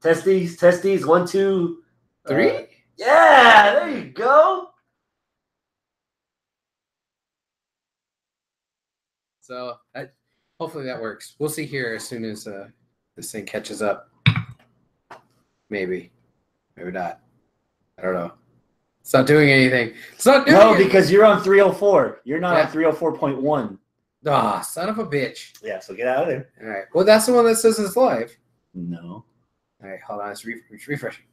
Testes, testes. 1, 2, 3. Yeah, there you go. So hopefully that works. We'll see here as soon as this thing catches up. Maybe not. I don't know. It's not doing anything. It's not doing anything. Because you're on 304. You're not on 304.1. Ah, son of a bitch. Yeah, so get out of there. All right. Well, that's the one that says it's live. No. All right, hold on. It's refreshing.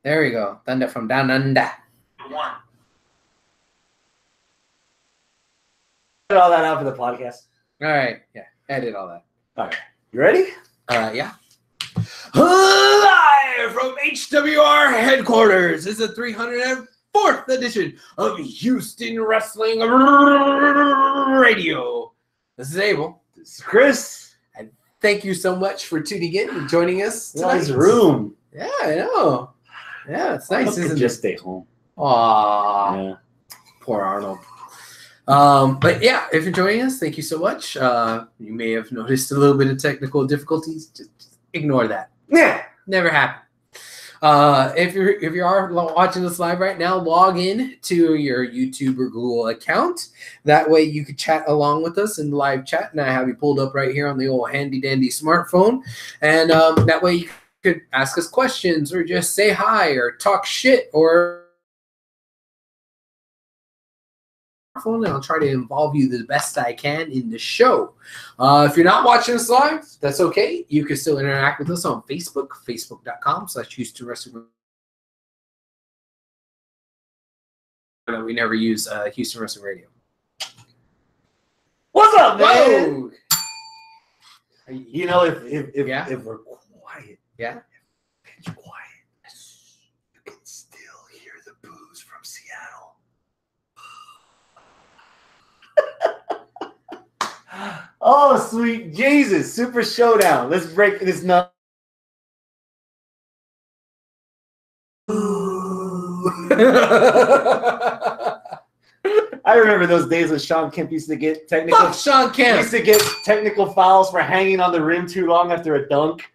There we go. Thunder from down under. 1. Edit all that out for the podcast. All right. Yeah. Edit all that. All right. You ready? Yeah. Live from HWR headquarters is the 304th edition of Houston Wrestling Radio. This is Abel. This is Chris. And thank you so much for tuning in and joining us tonight. Nice room. Yeah, I know. Yeah, it's nice, isn't it? Just stay home. Aww. Yeah. Poor Arnold. But yeah, if you're joining us, thank you so much. You may have noticed a little bit of technical difficulties. Just ignore that. Yeah. Never happened. If you are watching this live right now, log in to your YouTube or Google account. That way you could chat along with us in the live chat. And I have you pulled up right here on the old handy dandy smartphone. And that way you could ask us questions or just say hi or talk shit or and I'll try to involve you the best I can in the show. If you're not watching us live, that's okay. You can still interact with us on Facebook, facebook.com/Houston Wrestling. We never use Houston Wrestling Radio. What's up, man? Whoa! You know, if we're quiet, pitch quiet, you can still hear the boos from Seattle. Oh, sweet Jesus. Super Showdown. Let's break this nut. I remember those days when Sean Kemp used to get technical. Fuck Sean Kemp. Used to get technical fouls for hanging on the rim too long after a dunk.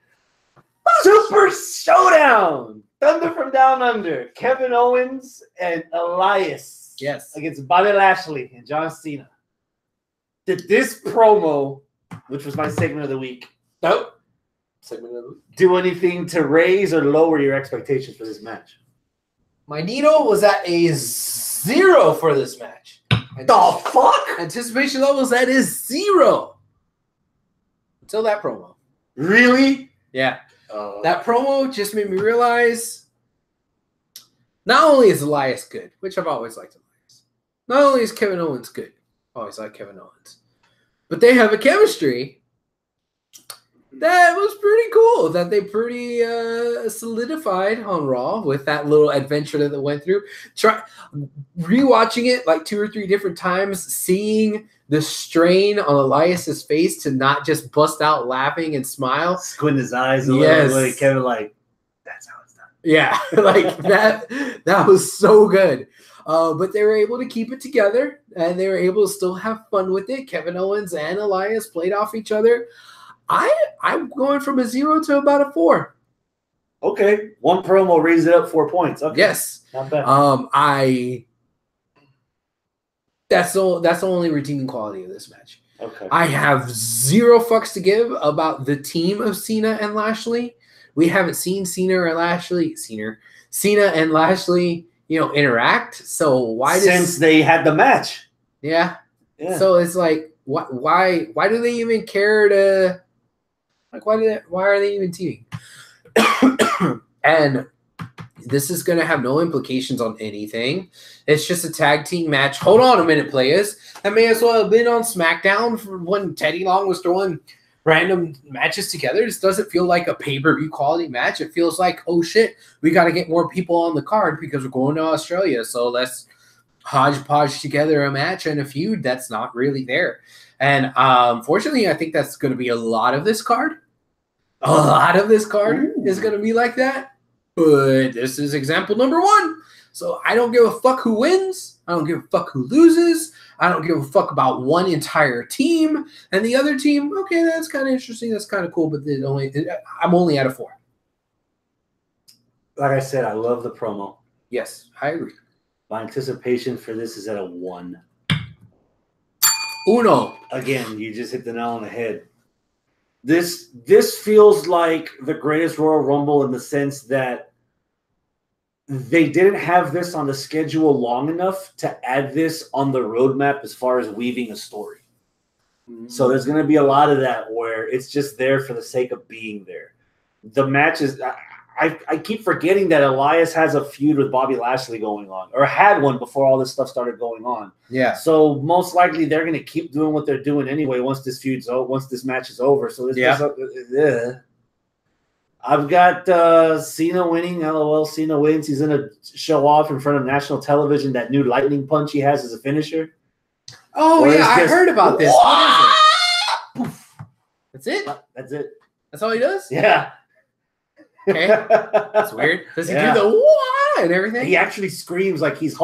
Super Showdown. Thunder from Down Under. Kevin Owens and Elias. Yes. Against Bobby Lashley and John Cena. Did this promo, which was my segment of the week, do anything to raise or lower your expectations for this match? My needle was at a 0 for this match. The fuck? Anticipation levels, that is 0. Until that promo. Really? Yeah. That promo just made me realize not only is Elias good, which I've always liked Elias, not only is Kevin Owens good, always like Kevin Owens, but they have a chemistry that was pretty cool, that they pretty solidified on Raw with that little adventure that they went through. Rewatching it like 2 or 3 different times, seeing the strain on Elias's face to not just bust out laughing and smile. Squint his eyes a little bit. Kevin like, that's how it's done. Yeah, like that was so good. But they were able to keep it together, and they were able to still have fun with it. Kevin Owens and Elias played off each other. I'm going from a 0 to about a 4. Okay, one promo raised it up 4 points. Okay. Yes, not bad. That's the only redeeming quality of this match. Okay. I have 0 fucks to give about the team of Cena and Lashley. We haven't seen Cena and Lashley, interact. So why since they had the match? Yeah. So it's like, why do they even care to? Like, why are they even teaming? And this is going to have no implications on anything. It's just a tag team match. Hold on a minute, players. That may as well have been on SmackDown for when Teddy Long was throwing random matches together. This doesn't feel like a pay-per-view quality match. It feels like, oh shit, we got to get more people on the card because we're going to Australia. So let's hodgepodge together a match and a feud that's not really there. And unfortunately, I think that's going to be a lot of this card. A lot of this card is going to be like that. But this is example number 1. So I don't give a fuck who wins. I don't give a fuck who loses. I don't give a fuck about one entire team. And the other team, okay, that's kind of interesting. That's kind of cool. But I'm only at a 4. Like I said, I love the promo. Yes, I agree. My anticipation for this is at a 1. Uno. Again, you just hit the nail on the head. This feels like the greatest Royal Rumble in the sense that they didn't have this on the schedule long enough to add this on the roadmap as far as weaving a story. So there's going to be a lot of that where it's just there for the sake of being there. The match is I keep forgetting that Elias has a feud with Bobby Lashley going on, or had one before all this stuff started going on. Yeah. So most likely they're going to keep doing what they're doing anyway once this match is over. So I've got Cena winning. LOL, Cena wins. He's going to show off in front of national television that new lightning punch he has as a finisher. Oh, yeah, I heard about this. What is it? That's it? That's it. That's all he does? Yeah. Okay. That's weird. Does he do the wah and everything? He actually screams like he's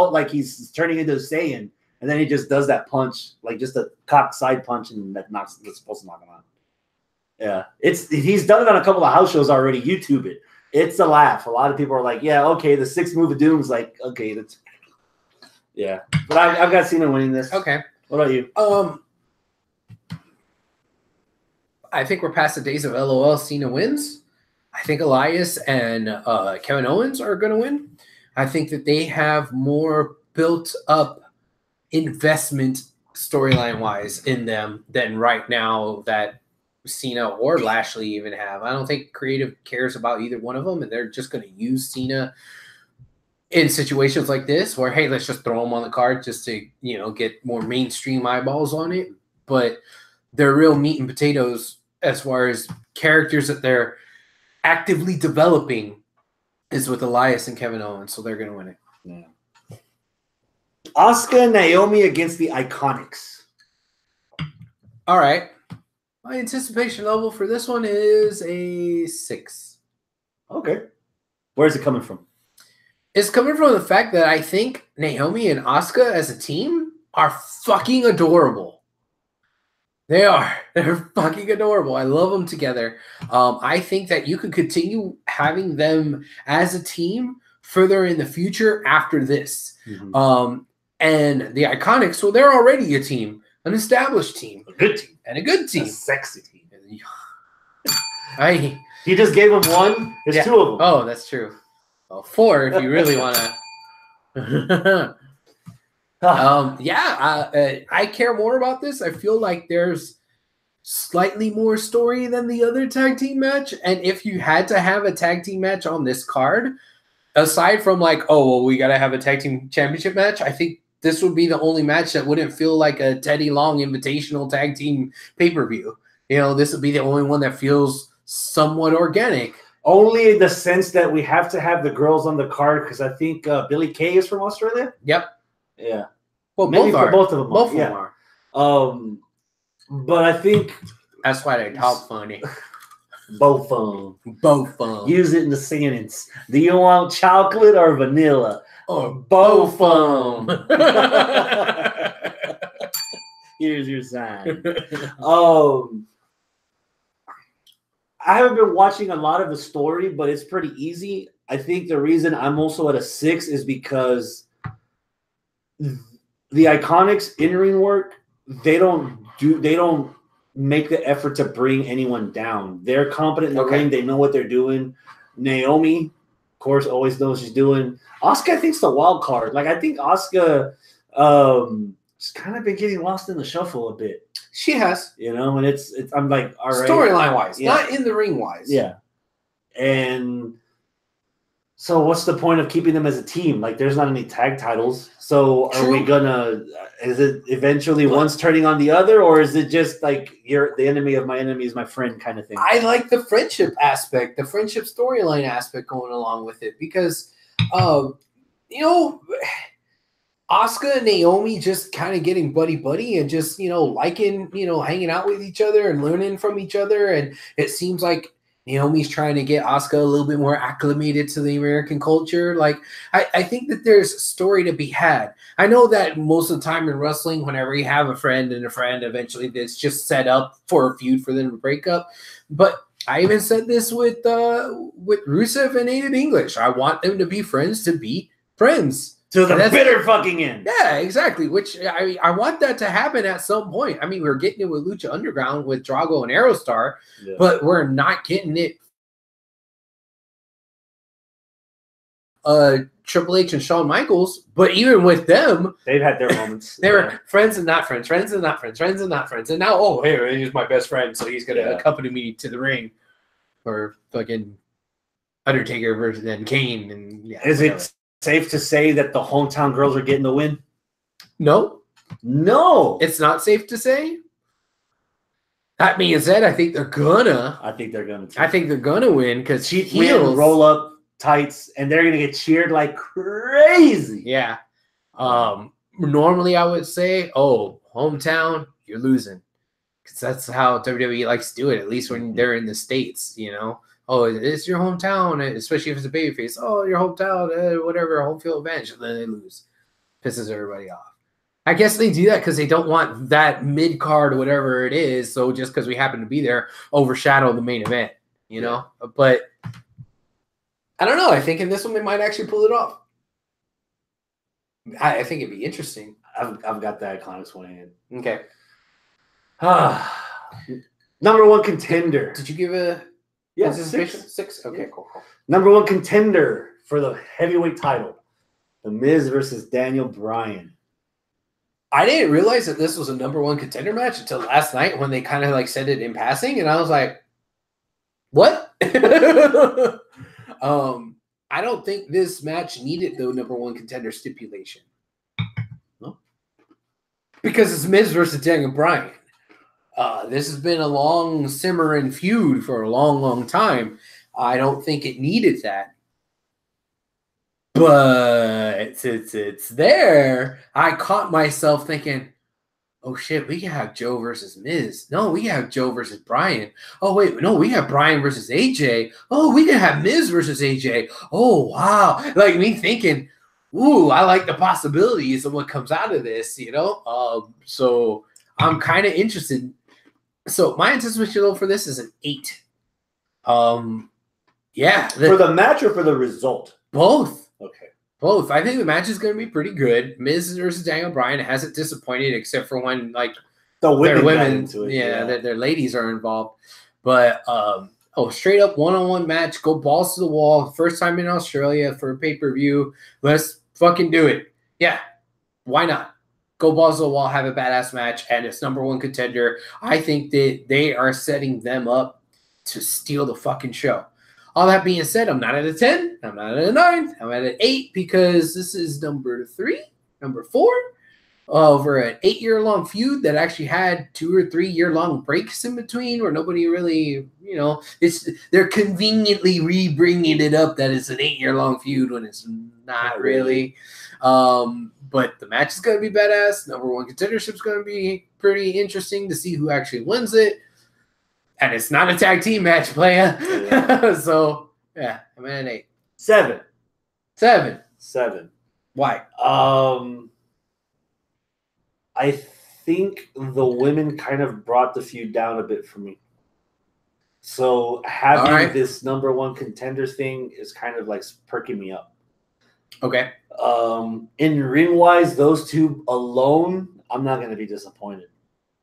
turning into a Saiyan, and then he just does that punch, like just a cocked side punch, and that's supposed to knock him out. Yeah. He's done it on a couple of house shows already. YouTube it. It's a laugh. A lot of people are like, yeah, okay, the 6th move of Doom is like, okay, that's yeah. But I've got Cena winning this. Okay. What about you? I think we're past the days of LOL. Cena wins. I think Elias and Kevin Owens are going to win. I think that they have more built up investment storyline-wise in them than right now that Cena or Lashley even have. I don't think creative cares about either one of them, and they're just going to use Cena in situations like this where, hey, let's just throw him on the card just to, get more mainstream eyeballs on it. But they're real meat and potatoes as far as characters that they're actively developing is with Elias and Kevin Owens, so they're going to win it. Yeah. Asuka and Naomi against the Iconics. All right. My anticipation level for this one is a 6. Okay. Where's it coming from? It's coming from the fact that I think Naomi and Asuka as a team are fucking adorable. They are. They're fucking adorable. I love them together. I think that you could continue having them as a team further in the future after this. Mm-hmm. And the Iconics, well, they're already a team, an established team. A good team. And a good team. A sexy team. He just gave them 1. There's 2 of them. Oh, that's true. Well, 4 if you really want to. I care more about this. I feel like there's slightly more story than the other tag team match. And if you had to have a tag team match on this card, aside from like, oh, well, we got to have a tag team championship match, I think this would be the only match that wouldn't feel like a Teddy Long Invitational tag team pay-per-view. This would be the only one that feels somewhat organic. Only in the sense that we have to have the girls on the card because I think Billie Kay is from Australia. Yep. Yeah. Well, both of them Both of them are. But I think that's why they talk funny. Both of them. Use it in the sentence. Do you want chocolate or vanilla? Or both of them. Here's your sign. I haven't been watching a lot of the story, but it's pretty easy. I think the reason I'm also at a 6 is because the Iconics in-ring work, they don't make the effort to bring anyone down. They're competent in the ring. They know what they're doing. Naomi, of course, always knows what she's doing. Asuka, I think, is the wild card. Like, I think Asuka just kind of been getting lost in the shuffle a bit. She has. And it's I'm like, all right. Storyline-wise, not in the ring-wise. Yeah. And so what's the point of keeping them as a team? Like, there's not any tag titles. So are we gonna? Is it eventually one's turning on the other, or is it just like you're the enemy of my enemy is my friend kind of thing? I like the friendship aspect, the friendship storyline aspect going along with it because, Asuka and Naomi just kind of getting buddy and just liking hanging out with each other and learning from each other, and it seems like Naomi's trying to get Asuka a little bit more acclimated to the American culture. Like, I think that there's a story to be had. I know that most of the time in wrestling, whenever you have a friend and a friend, eventually it's just set up for a feud for them to break up. But I even said this with Rusev and Aiden English. I want them to be friends to be friends. To the bitter fucking end. Yeah, exactly. Which I want that to happen at some point. I mean, we're getting it with Lucha Underground with Drago and Aerostar, but we're not getting it. Triple H and Shawn Michaels, but even with them, they've had their moments. They were friends and not friends, friends and not friends, friends and not friends. And now, oh, hey, he's my best friend, so he's going to accompany me to the ring. Or fucking Undertaker versus then Kane. And is it safe to say that the hometown girls are getting the win? No. No. It's not safe to say. That being said, I think they're gonna. I think they're gonna. I think they're gonna win because heels roll up tights and they're gonna get cheered like crazy. Yeah. Normally I would say, oh, hometown, you're losing. Because that's how WWE likes to do it, at least when they're in the States, you know. Oh, it's your hometown, especially if it's a babyface. Oh, your hometown, whatever, home field advantage. And then they lose. Pisses everybody off. I guess they do that because they don't want that mid-card or whatever it is, so just because we happen to be there, overshadow the main event, you know? But I don't know. I think in this one, they might actually pull it off. I think it'd be interesting. I've got the Iconics winning it. Okay. Number one contender. Did you give a... Yeah, six. Okay, cool. Number one contender for the heavyweight title. The Miz versus Daniel Bryan. I didn't realize that this was a number one contender match until last night when they kind of like said it in passing, and I was like, "What?" I don't think this match needed the number one contender stipulation. No, because it's Miz versus Daniel Bryan. This has been a long simmering feud for a long, long time. I don't think it needed that. But it's there. I caught myself thinking, oh shit, we have Joe versus Miz. No, we have Joe versus Bryan. Oh wait, no, we have Bryan versus AJ. Oh, we can have Miz versus AJ. Oh wow. Like me thinking, ooh, I like the possibilities of what comes out of this, you know? So I'm kind of interested. So my anticipation level for this is an 8. Yeah. For the match or for the result? Both. Okay. Both. I think the match is going to be pretty good. Miz versus Daniel Bryan hasn't disappointed except for when like the women into it, their ladies are involved. But straight up one-on-one match, go balls to the wall. First time in Australia for a pay-per-view. Let's fucking do it. Yeah. Why not? Go balls to the wall, have a badass match, and it's number one contender. I think that they are setting them up to steal the fucking show. All that being said, I'm not at a 10. I'm not at a 9. I'm at an 8 because this is number 4 over an 8-year-long feud that actually had 2 or 3 year-long breaks in between where nobody really, you know, they're conveniently re-bringing it up that it's an 8-year-long feud when it's not really. But the match is going to be badass. Number one contendership is going to be pretty interesting to see who actually wins it. And it's not a tag team match, playa. Yeah. So, yeah, I'm at an 8. 7. 7. Why? I think the women kind of brought the feud down a bit for me. So having this number one contenders thing is kind of like perking me up. Okay. In ring-wise, those two alone, I'm not going to be disappointed.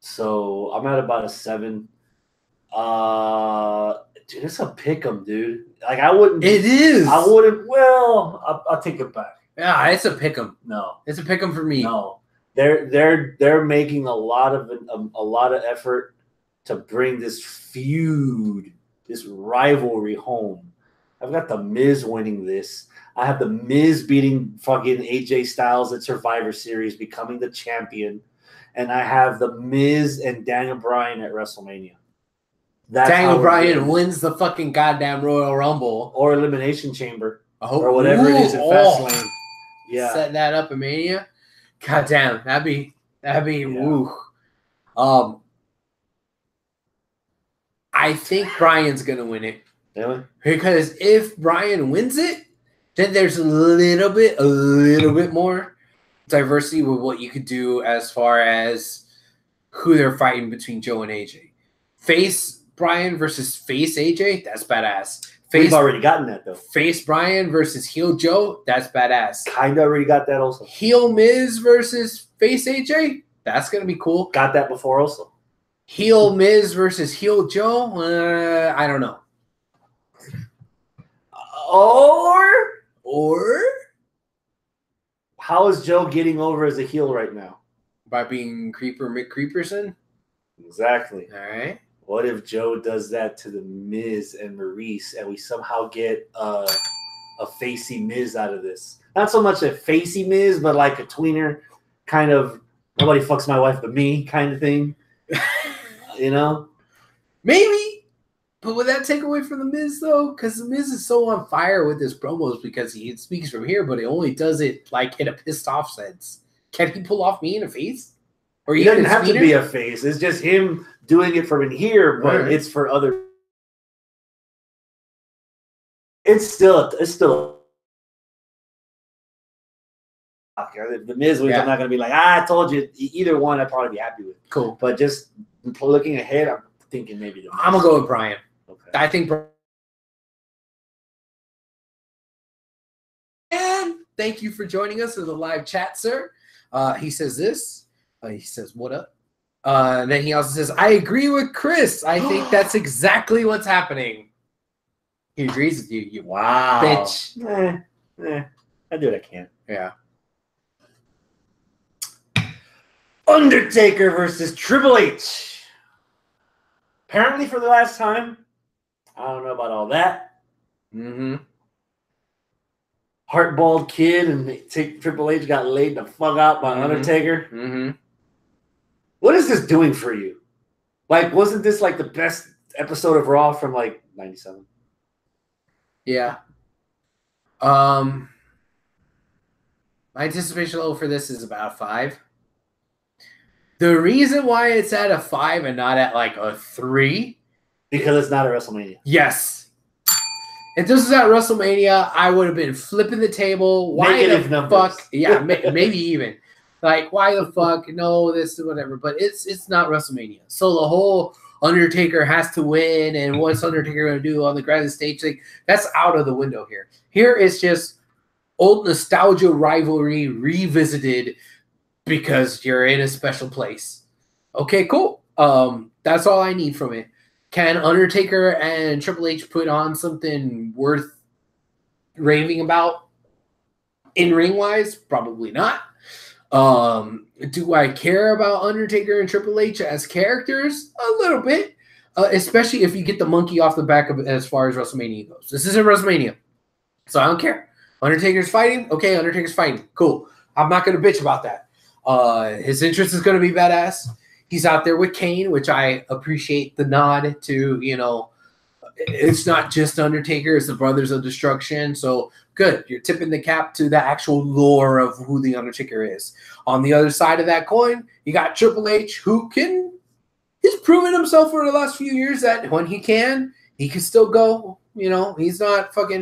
So I'm at about a 7. Dude, it's a pick'em, dude. Like I wouldn't. It is. I wouldn't. Well, I'll take it back. Yeah, it's a pick'em. No, it's a pick'em for me. No, they're making a lot of effort to bring this feud, this rivalry home. I've got the Miz winning this. I have the Miz beating fucking AJ Styles at Survivor Series, becoming the champion, and I have the Miz and Daniel Bryan at WrestleMania. Daniel Bryan wins the fucking goddamn Royal Rumble or Elimination Chamber or whatever it is in Fastlane. Yeah, set that up in Mania. Goddamn, that'd be woo. I think Bryan's gonna win it. Really? Because if Bryan wins it, then there's a little bit more diversity with what you could do as far as who they're fighting between Joe and AJ. Face Brian versus face AJ. That's badass. We've already gotten that though. Face Brian versus heel Joe. That's badass. Kinda already got that also. Heel Miz versus face AJ. That's gonna be cool. Got that before also. Heel Miz versus heel Joe. I don't know. Or how is Joe getting over as a heel right now? By being Creeper McCreeperson. Exactly. All right. What if Joe does that to the Miz and Maurice, and we somehow get a facey Miz out of this? Not so much a facey Miz, but like a tweener kind of nobody fucks my wife but me kind of thing. You know? Maybe. But would that take away from the Miz though? Because the Miz is so on fire with his promos because he speaks from here, but he only does it like in a pissed off sense. Can he pull off me in a face? Or he doesn't have to be a face. It's just him doing it from in here, but it's for other. It's still. The Miz, I'm not going to be like, I told you. Either one, I'd probably be happy with. Cool. But just looking ahead, I'm thinking maybe the Miz. I'm going to go with Brian. Okay. I think. And thank you for joining us in the live chat, sir. He says this. He says, what up? And then he also says, I agree with Chris. I think that's exactly what's happening. He agrees with you. You wow. Bitch. I do what I can. Yeah. Undertaker versus Triple H. Apparently for the last time. I don't know about all that. Mm-hmm. Heartbald kid and Triple H got laid the fuck out by Undertaker. Mm-hmm. What is this doing for you? Like, wasn't this like the best episode of Raw from like 97? Yeah. My anticipation level for this is about 5. The reason why it's at a 5 and not at like a 3. Because it's not a WrestleMania. Yes. If this was at WrestleMania, I would have been flipping the table. Why Negative the numbers. fuck? Yeah, maybe even. Like, why the fuck? No, this or whatever. But it's not WrestleMania. So the whole Undertaker has to win and what's Undertaker going to do on the grand stage, like, that's out of the window here. Here it's just old nostalgia rivalry revisited because you're in a special place. Okay, cool. That's all I need from it. Can Undertaker and Triple H put on something worth raving about in ring wise? Probably not. Do I care about Undertaker and Triple H as characters? A little bit. Especially if you get the monkey off the back of it as far as WrestleMania goes. This isn't WrestleMania. So I don't care. Undertaker's fighting? Okay, Undertaker's fighting. Cool. I'm not going to bitch about that. His interest is going to be badass. He's out there with Kane, which I appreciate the nod to, you know, it's not just Undertaker, it's the Brothers of Destruction. So good. You're tipping the cap to the actual lore of who the Undertaker is. On the other side of that coin, you got Triple H, he's proven himself for the last few years that when he can still go. You know, he's not out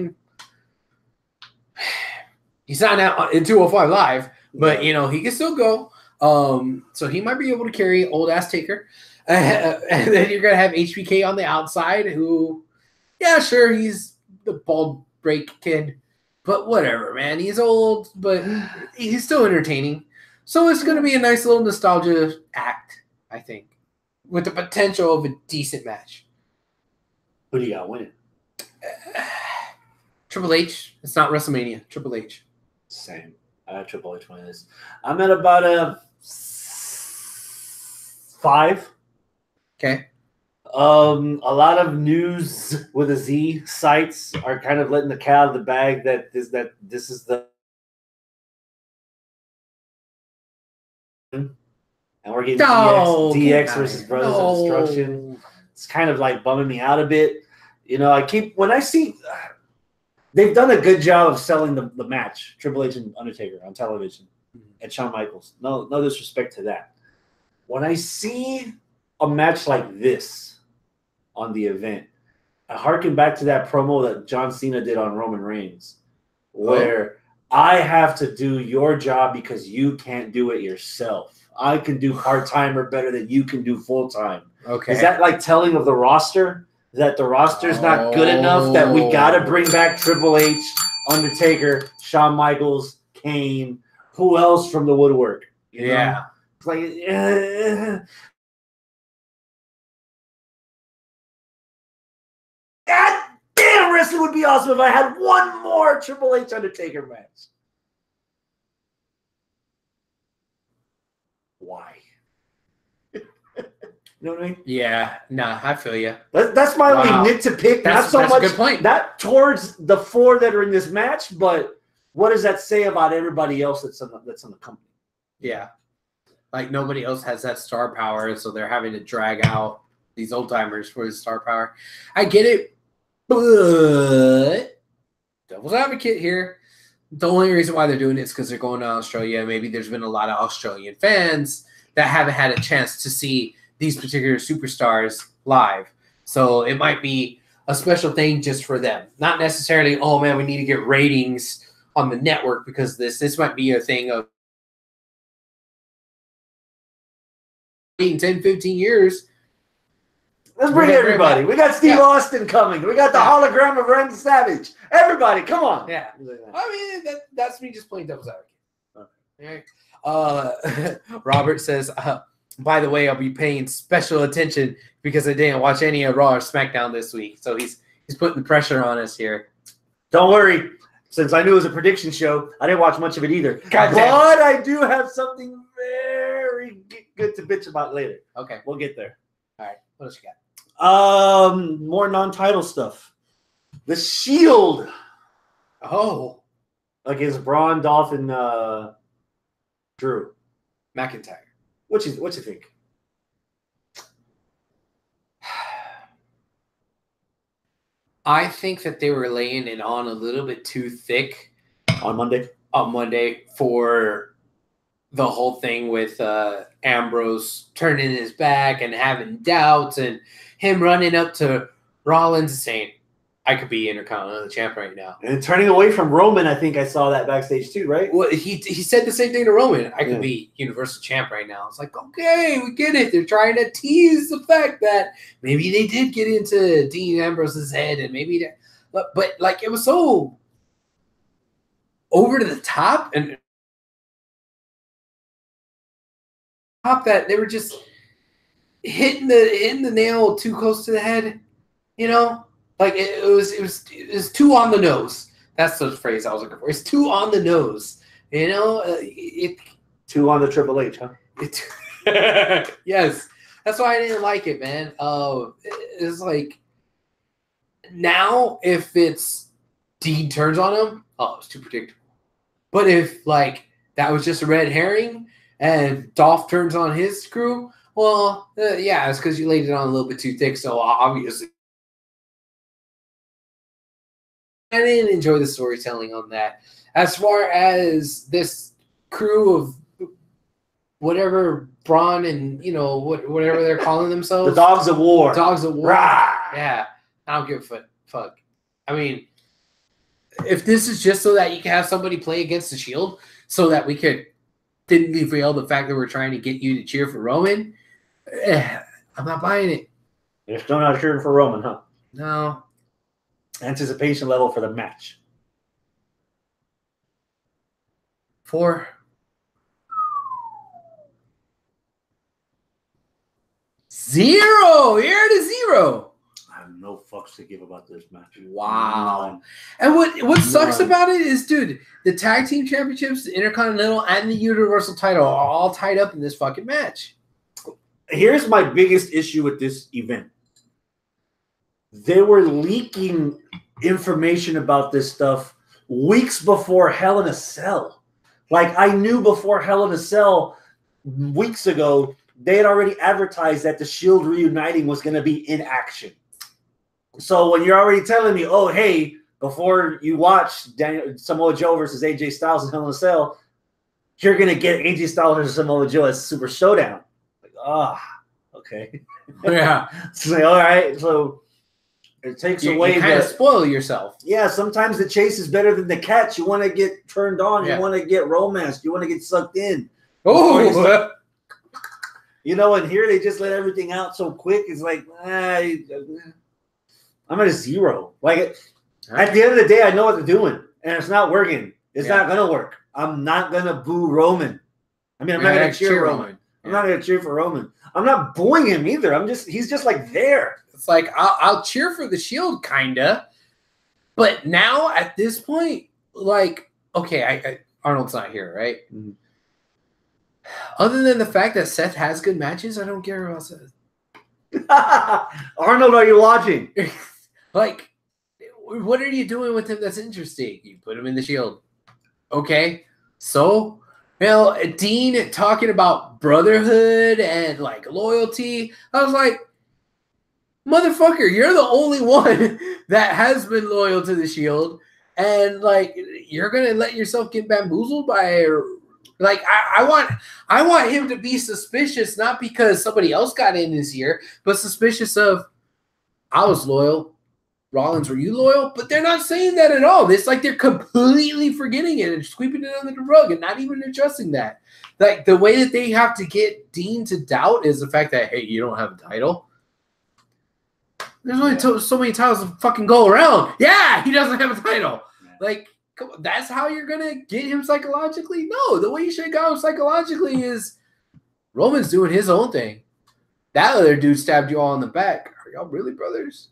in 205 Live, but, you know, he can still go. So he might be able to carry old ass Taker. And then you're going to have HBK on the outside who, yeah, sure, he's the bald break kid, but whatever, man. He's old, but he's still entertaining. So it's going to be a nice little nostalgia act, I think, with the potential of a decent match. Who do you got winning? Triple H. It's not WrestleMania. Triple H. Same. I got Triple H winning this. I'm at about a 5. Okay. A lot of news with a Z sites are kind of letting the cat out of the bag that this is the, and we're getting DX versus Brothers of Destruction. It's kind of like bumming me out a bit. You know, when I see they've done a good job of selling the match, Triple H and Undertaker on television, and Shawn Michaels. No disrespect to that. When I see a match like this on the event, I harken back to that promo that John Cena did on Roman Reigns, where I have to do your job because you can't do it yourself. I can do part-time or better than you can do full-time. Okay. Is that like telling of the roster? That the roster's not good enough, that we got to bring back Triple H, Undertaker, Shawn Michaels, Kane, who else from the woodwork? You know? It's like, God damn, wrestling would be awesome if I had one more Triple H Undertaker match. Why? You know what I mean? Yeah, nah, I feel you. That's my only nit to pick. Not so much. A good point. Not towards the 4 that are in this match, but what does that say about everybody else that's on the company? Yeah, like nobody else has that star power, so they're having to drag out these old timers for the star power. I get it, but devil's advocate here. The only reason why they're doing it is because they're going to Australia. Maybe there's been a lot of Australian fans that haven't had a chance to see these particular superstars live. So it might be a special thing just for them. Not necessarily, oh man, we need to get ratings on the network because this might be a thing of 10, 15 years. Let's bring everybody. We got Steve Austin coming. We got the hologram of Randy Savage. Everybody, come on. Yeah. I mean, that's me just playing devil's advocate. Okay. Robert says, by the way, I'll be paying special attention because I didn't watch any of Raw or SmackDown this week. So he's putting the pressure on us here. Don't worry. Since I knew it was a prediction show, I didn't watch much of it either. But I do have something very good to bitch about later. Okay. We'll get there. All right. What else you got? More non-title stuff. The Shield. Oh. Against Braun, Dolph, and Drew McIntyre. What you think? I think that they were laying it on a little bit too thick on Monday for the whole thing with Ambrose turning his back and having doubts and him running up to Rollins and saying, I could be Intercontinental Champ right now. And turning away from Roman, I think I saw that backstage too, right? Well, he said the same thing to Roman. I could be Universal Champ right now. It's like, okay, we get it. They're trying to tease the fact that maybe they did get into Dean Ambrose's head and maybe but like it was so over to the top and that they were just hitting the nail too close to the head, you know? Like it was too on the nose. That's the phrase I was looking for. It's too on the nose. You know, too on the Triple H, huh? Yes, that's why I didn't like it, man. It's like now if it's Dean turns on him, it's too predictable. But if like that was just a red herring and Dolph turns on his crew, well, yeah, it's because you laid it on a little bit too thick. So obviously. I didn't enjoy the storytelling on that. As far as this crew of whatever Braun and, you know, whatever they're calling themselves. The Dogs of War. Dogs of War. Rah! Yeah. I don't give a fuck. I mean, if this is just so that you can have somebody play against the Shield so that we could derail the fact that we're trying to get you to cheer for Roman, I'm not buying it. You're still not cheering for Roman, huh? No. Anticipation level for the match. 4. 0. You're at a 0. I have no fucks to give about this match. Wow. And what sucks about it is, dude, the tag team championships, the Intercontinental, and the Universal title are all tied up in this fucking match. Here's my biggest issue with this event. They were leaking information about this stuff weeks before Hell in a Cell. Like, I knew before Hell in a Cell weeks ago, they had already advertised that the Shield reuniting was going to be in action. So when you're already telling me, oh, hey, before you watch Samoa Joe versus AJ Styles in Hell in a Cell, you're going to get AJ Styles versus Samoa Joe as Super Showdown. Like, okay. Yeah. It's like, all right, so it takes away. You kind of spoil yourself. Yeah, sometimes the chase is better than the catch. You want to get turned on. You want to get romanced. You want to get sucked in. Oh, You know, and here they just let everything out so quick. It's like, I'm at a 0. Like, at the end of the day, I know what they're doing, and it's not working. It's not going to work. I'm not going to boo Roman. I mean, I'm not going to cheer Roman. I'm not going to cheer for Roman. I'm not booing him either. He's just like there. It's like, I'll cheer for the Shield, kind of. But now, at this point, like, okay, Arnold's not here, right? Mm-hmm. Other than the fact that Seth has good matches, I don't care about Seth. Arnold, are you watching? Like, what are you doing with him that's interesting? You put him in the Shield. Okay. So, Dean talking about brotherhood and, like, loyalty. I was like, motherfucker, you're the only one that has been loyal to the Shield. And, like, you're going to let yourself get bamboozled by... Like, I want him to be suspicious, not because somebody else got in this year, but suspicious of, I was loyal. Rollins, were you loyal? But they're not saying that at all. It's like they're completely forgetting it and sweeping it under the rug and not even addressing that. Like, the way that they have to get Dean to doubt is the fact that, hey, you don't have a title. There's only so many titles to fucking go around. Yeah, he doesn't have a title. Like, that's how you're going to get him psychologically? No, the way you should have got him psychologically is Roman's doing his own thing. That other dude stabbed you all in the back. Are y'all really brothers?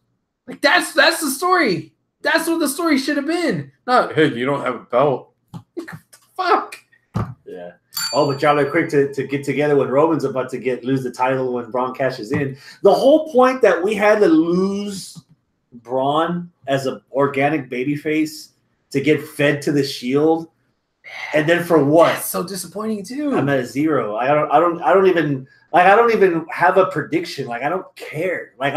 Like, that's the story. That's what the story should have been. Not, hey, you don't have a belt. Fuck. Yeah. Oh, but y'all are quick to get together when Roman's about to lose the title when Braun cashes in. The whole point that we had to lose Braun as an organic babyface to get fed to the Shield, and then for what? That's so disappointing too. I'm at a 0. I don't even have a prediction. Like, I don't care. Like,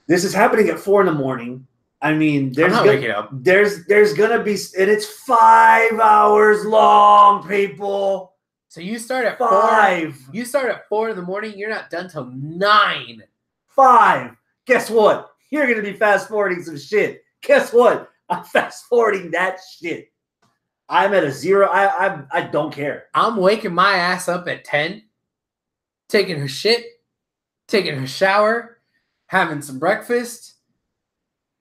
this is happening at 4 a.m. I mean, there's gonna be, and it's 5 hours long, people. So you start at 5. 4. You start at 4 a.m. You're not done till 9. 5. Guess what? You're gonna be fast forwarding some shit. Guess what? I'm fast forwarding that shit. I'm at a 0. I don't care. I'm waking my ass up at 10, taking her shit, taking her shower, having some breakfast,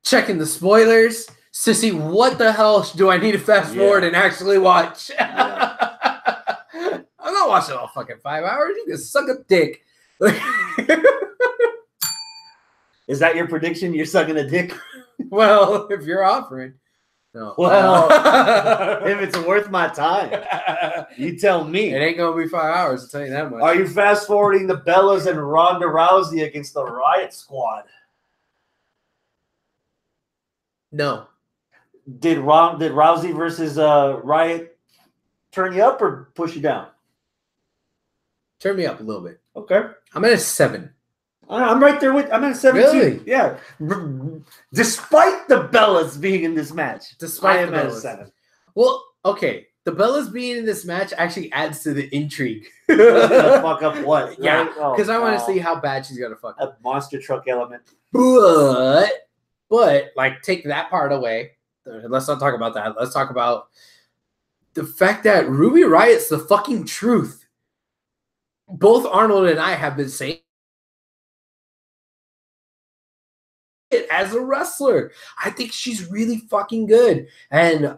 checking the spoilers to see what the hell do I need to fast forward and actually watch. Yeah. I'm not watching all fucking 5 hours. You can suck a dick. Is that your prediction? You're sucking a dick? Well, if you're offering. No. Well, if it's worth my time, you tell me. It ain't going to be 5 hours, I'll tell you that much. Are you fast forwarding the Bellas and Ronda Rousey against the Riot Squad? No. Did Rousey versus Riot turn you up or push you down? Turn me up a little bit. Okay. I'm at a 7. I'm right there with. I'm at a 7 really? too. Yeah. Despite the Bellas being in this match, I am at a 7. Well, okay. The Bellas being in this match actually adds to the intrigue. She's gonna fuck up what? Right? Yeah, because I want to see how bad she's gonna fuck up. A monster truck element. But like, take that part away. Let's not talk about that. Let's talk about the fact that Ruby Riot's the fucking truth. Both Arnold and I have been saying it as a wrestler. I think she's really fucking good. And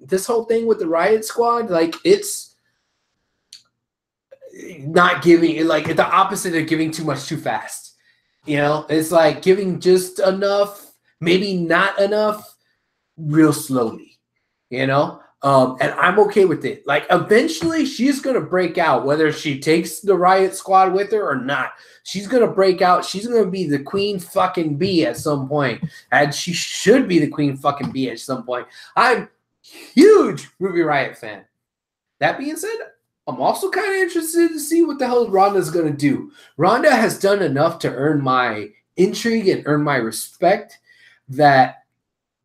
this whole thing with the Riot Squad, like, it's not giving, like, the opposite of giving too much too fast. You know, it's like giving just enough, maybe not enough, real slowly, you know? And I'm okay with it. Like, eventually she's going to break out, whether she takes the Riot Squad with her or not. She's going to break out. She's going to be the queen fucking bee at some point. And she should be the queen fucking bee at some point. I'm huge Ruby Riot fan. That being said, I'm also kind of interested to see what the hell Ronda's going to do. Ronda has done enough to earn my intrigue and earn my respect that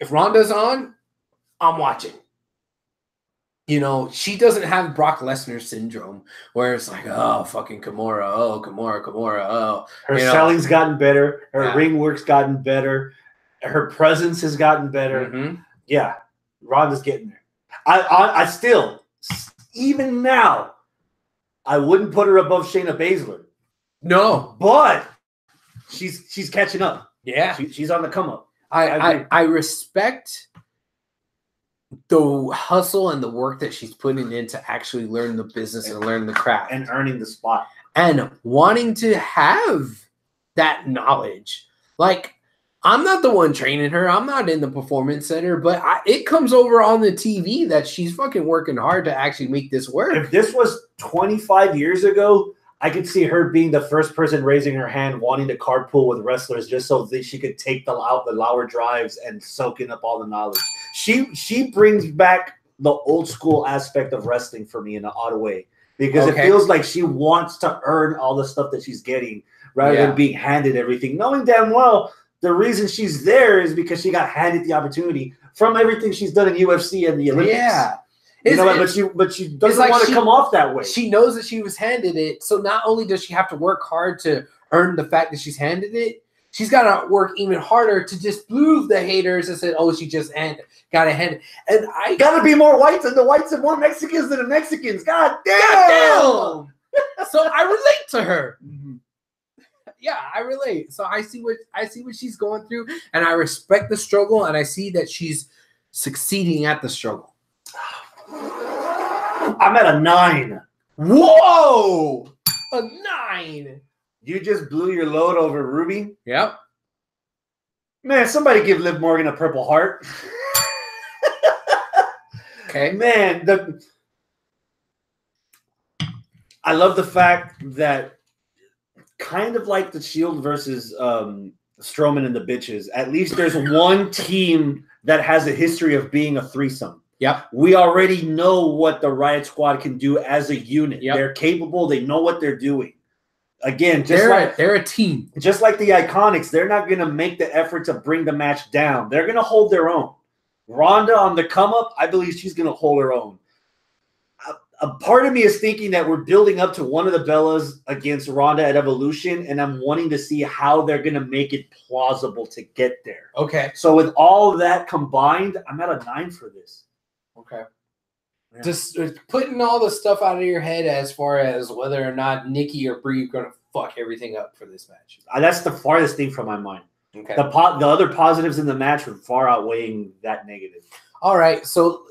if Ronda's on, I'm watching. You know, she doesn't have Brock Lesnar syndrome where it's like, oh, fucking Kimura, oh, Kimura, oh. Her selling's gotten better. Her ring work's gotten better. Her presence has gotten better. Mm-hmm. Yeah, Ronda's getting there. I still, even now, I wouldn't put her above Shayna Baszler. No, but she's catching up. Yeah, she's on the come up. I respect the hustle and the work that she's putting in to actually learn the business and learn the craft and earning the spot and wanting to have that knowledge. Like, I'm not the one training her. I'm not in the performance center, but it comes over on the TV that she's fucking working hard to actually make this work. If this was 25 years ago, I could see her being the first person raising her hand, wanting to carpool with wrestlers just so that she could take the lower drives and soaking up all the knowledge. She brings back the old school aspect of wrestling for me in an odd way, because it feels like she wants to earn all the stuff that she's getting rather than being handed everything, knowing damn well the reason she's there is because she got handed the opportunity from everything she's done in UFC and the Olympics. Yeah. But she doesn't want to come off that way. She knows that she was handed it. So not only does she have to work hard to earn the fact that she's handed it, she's got to work even harder to disprove the haters and say, oh, she just got a hand. And I got to be more whites, and the whites are more Mexicans than the Mexicans. God damn! So I relate to her. Yeah, I relate. So I see what she's going through, and I respect the struggle, and I see that she's succeeding at the struggle. I'm at a 9. Whoa! A 9. You just blew your load over Ruby? Yep. Man, somebody give Liv Morgan a Purple Heart. Okay. Man, I love the fact that kind of like the Shield versus Strowman and the Bitches, at least there's one team that has a history of being a threesome. Yep. We already know what the Riot Squad can do as a unit. Yep. They're capable. They know what they're doing. Again, they're a team. Just like the Iconics, they're not going to make the effort to bring the match down. They're going to hold their own. Ronda on the come up, I believe she's going to hold her own. A part of me is thinking that we're building up to one of the Bellas against Ronda at Evolution, and I'm wanting to see how they're going to make it plausible to get there. Okay. So with all of that combined, I'm at a 9 for this. Okay. Yeah. Just putting all the stuff out of your head as far as whether or not Nikki or Brie are going to fuck everything up for this match. That's the farthest thing from my mind. Okay. The other positives in the match were far outweighing that negative. All right. So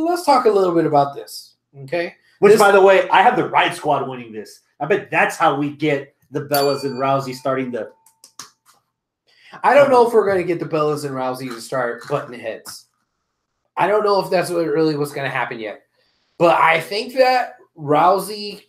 let's talk a little bit about this. Okay. By the way, I have the Riot Squad winning this. I bet that's how we get the Bellas and Rousey starting to. I don't know if we're going to get the Bellas and Rousey to start butting heads. I don't know if that's what's going to happen yet. But I think that Rousey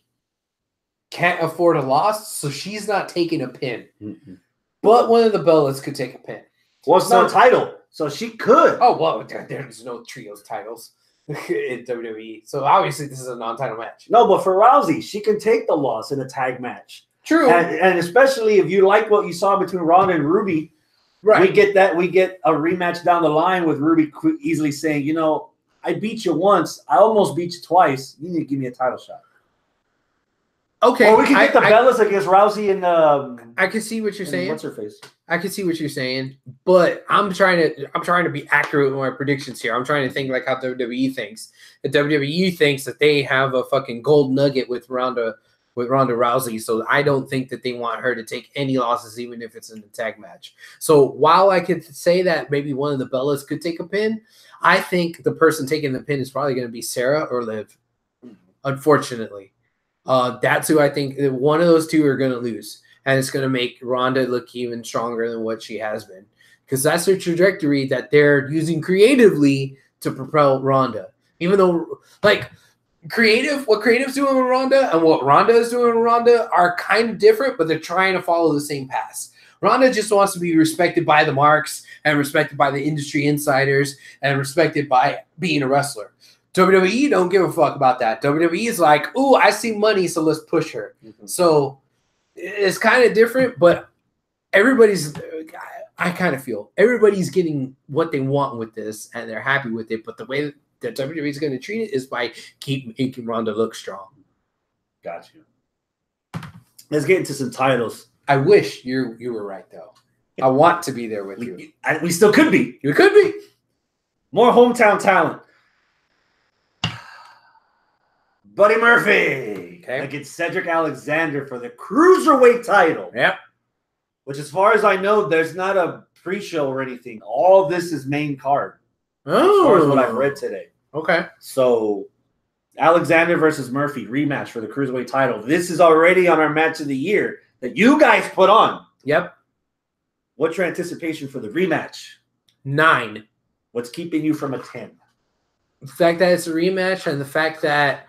can't afford a loss, so she's not taking a pin. Mm-hmm. But one of the Bellas could take a pin. Well, it's not a title, so she could. Oh, well, there's no trios titles in WWE. So obviously this is a non-title match. No, but for Rousey, she can take the loss in a tag match. True. And especially if you like what you saw between Ronda and Ruby, right? We get a rematch down the line with Ruby easily saying, you know, I beat you once. I almost beat you twice. You need to give me a title shot. Okay. Or we can get the Bellas against Rousey and I can see what you're saying. What's her face? I can see what you're saying, but I'm trying to be accurate with my predictions here. I'm trying to think like how WWE thinks. The WWE thinks that they have a fucking gold nugget with Ronda Rousey, so I don't think that they want her to take any losses, even if it's in a tag match. So while I could say that maybe one of the Bellas could take a pin, I think the person taking the pin is probably going to be Sarah or Liv. Unfortunately. That's who I think one of those two are going to lose. And it's going to make Ronda look even stronger than what she has been. Because that's the trajectory that they're using creatively to propel Ronda. Even though, like, what creative's doing with Ronda and what Ronda is doing with Ronda are kind of different, but they're trying to follow the same path. Ronda just wants to be respected by the marks and respected by the industry insiders and respected by being a wrestler. WWE don't give a fuck about that. WWE is like, ooh, I see money, so let's push her. Mm-hmm. So it's kind of different, but I kind of feel everybody's getting what they want with this, and they're happy with it. But the way that WWE is going to treat it is by keep making Ronda look strong. Got you. Let's get into some titles. I wish you were right, though. I want to be there with you. We still could be. You could be. More hometown talent. Buddy Murphy against Cedric Alexander for the Cruiserweight title. Yep. Which, as far as I know, there's not a pre-show or anything. All this is main card. As far as what I've read today. Okay. So, Alexander versus Murphy rematch for the Cruiserweight title. This is already on our match of the year that you guys put on. Yep. What's your anticipation for the rematch? 9. What's keeping you from a 10? The fact that it's a rematch and the fact that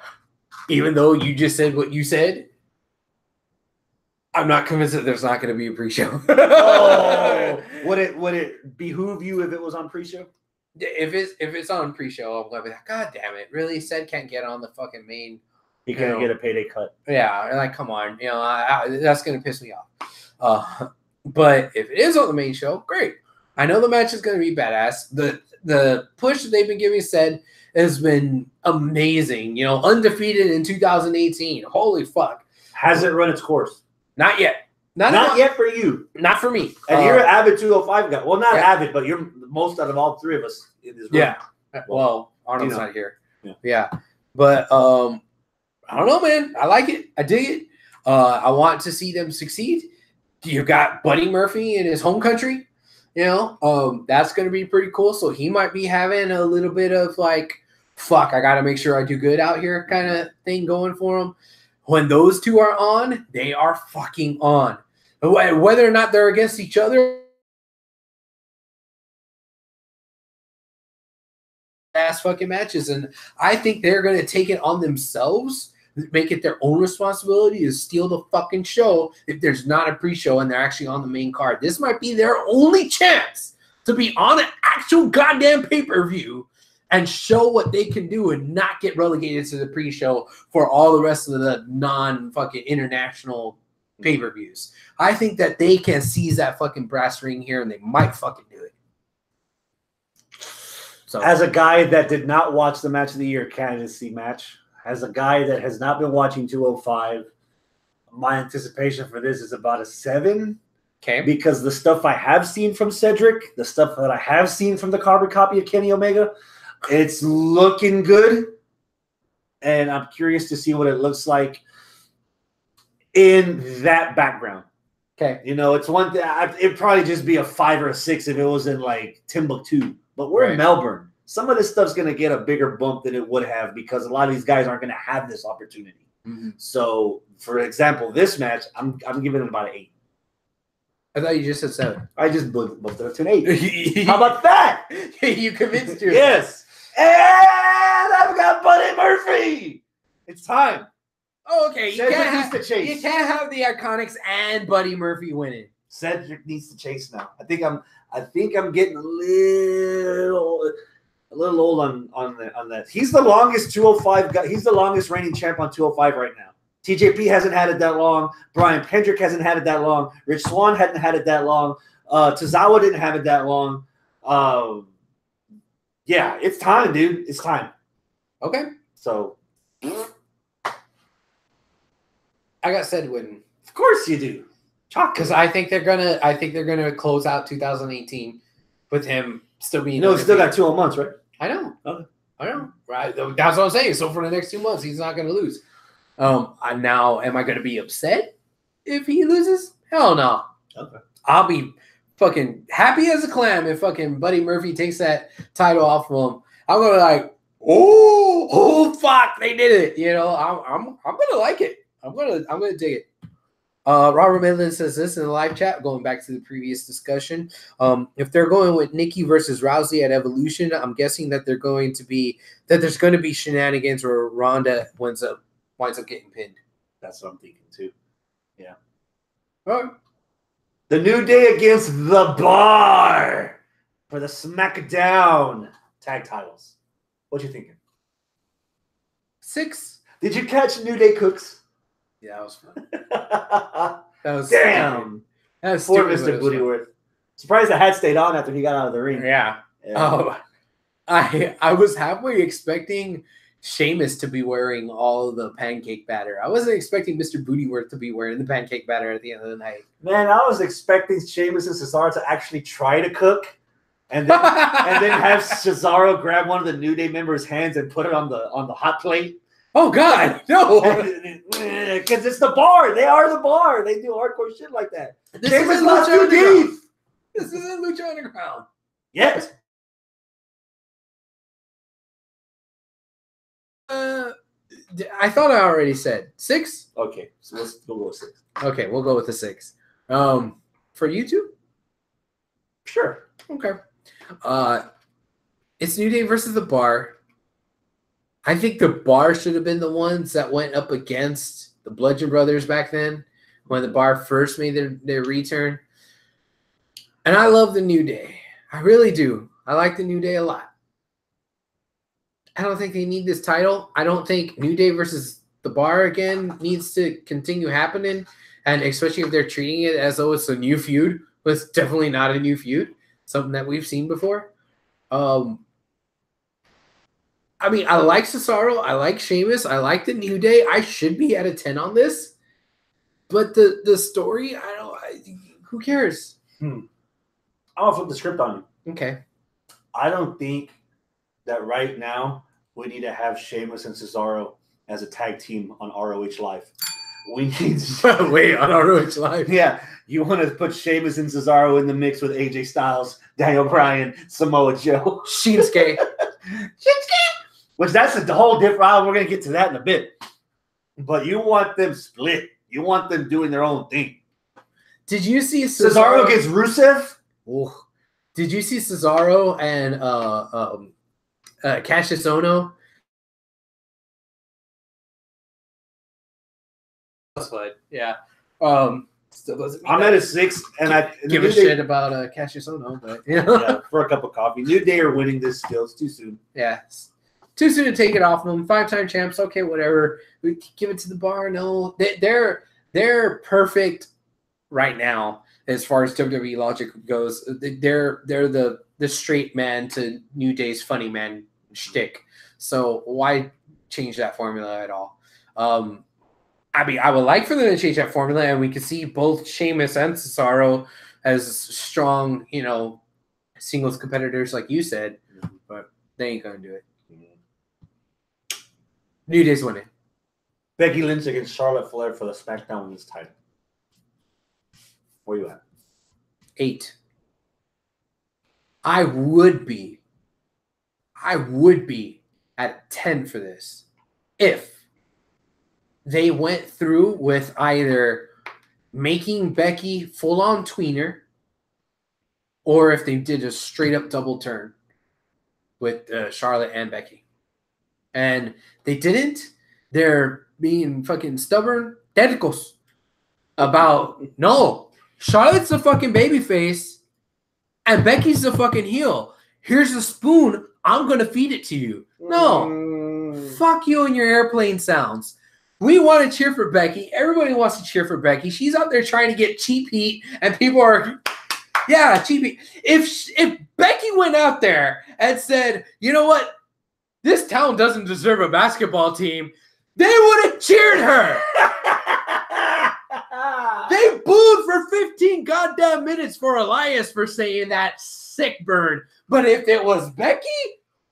even though you just said what you said, I'm not convinced that there's not going to be a pre-show. Oh, would it behoove you if it was on pre-show? If it's on pre-show, I'm going to be like, God damn it. Really? Ced can't get on the fucking main. He can't get a payday cut. Yeah. Like, come on. That's going to piss me off. But if it is on the main show, great. I know the match is going to be badass. The push that they've been giving Ced has been amazing. Undefeated in 2018. Holy fuck. Hasn't run its course. Not yet. Not yet for you. Not for me. And you're an avid 205 guy. Well, not avid, but you're the most out of all three of us in this room. Yeah. Well, Arnold's not here. Yeah. But I don't know, man. I like it. I dig it. I want to see them succeed. You got Buddy Murphy in his home country. That's going to be pretty cool. So he might be having a little bit of like, fuck, I got to make sure I do good out here kind of thing going for him. When those two are on, they are fucking on. Whether or not they're against each other, ass fucking matches. And I think they're going to take it on themselves, make it their own responsibility to steal the fucking show if there's not a pre-show and they're actually on the main card. This might be their only chance to be on an actual goddamn pay-per-view and show what they can do and not get relegated to the pre-show for all the rest of the non-fucking international pay-per-views. I think that they can seize that fucking brass ring here and they might fucking do it. So, as a guy that did not watch the match of the year candidacy match, as a guy that has not been watching 205, my anticipation for this is about a 7. Okay. Because the stuff I have seen from Cedric, the stuff that I have seen from the carbon copy of Kenny Omega, it's looking good. And I'm curious to see what it looks like in that background. Okay. It's one thing. It'd probably just be a 5 or a 6 if it was in like Timbuktu. But we're in Melbourne. Some of this stuff's going to get a bigger bump than it would have because a lot of these guys aren't going to have this opportunity. Mm-hmm. So, for example, this match, I'm giving it about an 8. I thought you just said 7. I just bumped it up to an 8. How about that? You convinced yourself. Yes. And I've got Buddy Murphy. It's time. Oh, okay. You can't have the Iconics and Buddy Murphy winning. Cedric needs to chase now. I think I'm getting a little old on that. He's the longest 205 guy. He's the longest reigning champ on 205 right now. TJP hasn't had it that long. Brian Pendrick hasn't had it that long. Rich Swann hadn't had it that long. Tozawa didn't have it that long. Yeah, it's time, dude. It's time. Okay. So I got Ced winning. Of course you do. Because I think they're gonna close out 2018 with him still being. He's still got 2 more months, right? I know. Okay. I know. Right. That's what I'm saying. So for the next 2 months, he's not gonna lose. Now, am I gonna be upset if he loses? Hell no. Okay. I'll be fucking happy as a clam if fucking Buddy Murphy takes that title off of him. I'm gonna be like, oh fuck, they did it. I'm gonna like it. I'm gonna dig it. Robert Midland says this in the live chat, going back to the previous discussion. If they're going with Nikki versus Rousey at Evolution, I'm guessing that there's going to be shenanigans where Ronda winds up getting pinned. That's what I'm thinking too. Yeah. All right. The New Day against The Bar for the SmackDown tag titles. What you thinking? 6. Did you catch New Day Cooks? Yeah, that was fun. That was damn. That was poor Mr. Bootyworth. Surprised the hat stayed on after he got out of the ring. Yeah. I was halfway expecting Sheamus to be wearing all the pancake batter. I wasn't expecting Mr. Bootyworth to be wearing the pancake batter at the end of the night. Man, I was expecting Sheamus and Cesaro to actually try to cook, and then have Cesaro grab one of the New Day members' hands and put it on the hot plate Oh God, no! Because it's the bar. They are the bar. They do hardcore shit like that. This Sheamus isn't lost Lucha too Underground. deep. This isn't Lucha Underground. Yes. I thought I already said 6. Okay, so we'll go with 6. Okay, we'll go with the 6. For you two? Sure. Okay. It's New Day versus the Bar. I think the Bar should have been the ones that went up against the Bludgeon Brothers back then when the Bar first made their return. And I love the New Day. I really do. I like the New Day a lot. I don't think they need this title. I don't think New Day versus the Bar again needs to continue happening. And especially if they're treating it as though it's a new feud. But it's definitely not a new feud. Something that we've seen before. I mean, I like Cesaro. I like Sheamus. I like the New Day. I should be at a 10 on this. But the story, who cares? I'll flip the script on you. Okay. I don't think that right now we need to have Sheamus and Cesaro as a tag team on ROH Live. We need to... Wait, on ROH Live? Yeah. You want to put Sheamus and Cesaro in the mix with AJ Styles, Daniel Bryan, Samoa Joe. Shinsuke. Which that's a whole different... We're going to get to that in a bit. But you want them split. You want them doing their own thing. Did you see Cesaro gets Rusev? Oh. Did you see Cesaro and Cassius Ohno? Yeah. Still doesn't mean I'm at a 6, and I give a shit about Cassius Ohno, but yeah, for a cup of coffee. New Day are winning this still. It's too soon. Yeah. Too soon to take it off them. 5-time champs. Okay, whatever. We give it to the Bar. No, they're perfect right now as far as WWE logic goes. They're the straight man to New Day's funny man shtick. So why change that formula at all? I mean, I would like for them to change that formula, and we could see both Sheamus and Cesaro as strong, singles competitors, like you said. But they ain't gonna do it. New Day's winning. Becky Lynch against Charlotte Flair for the SmackDown Women's title. Where you at? 8. I would be at 10 for this if they went through with either making Becky full-on tweener or if they did a straight-up double turn with Charlotte and Becky. And they didn't. They're being fucking stubborn dedicos about, no, Charlotte's the fucking babyface and Becky's the fucking heel. Here's a spoon. I'm going to feed it to you. No. Fuck you and your airplane sounds. We want to cheer for Becky. Everybody wants to cheer for Becky. She's out there trying to get cheap heat, and people are, yeah, cheap heat. If Becky went out there and said, you know what, this town doesn't deserve a basketball team, they would have cheered her. They booed for 15 goddamn minutes for Elias for saying that sick burn. But if it was Becky,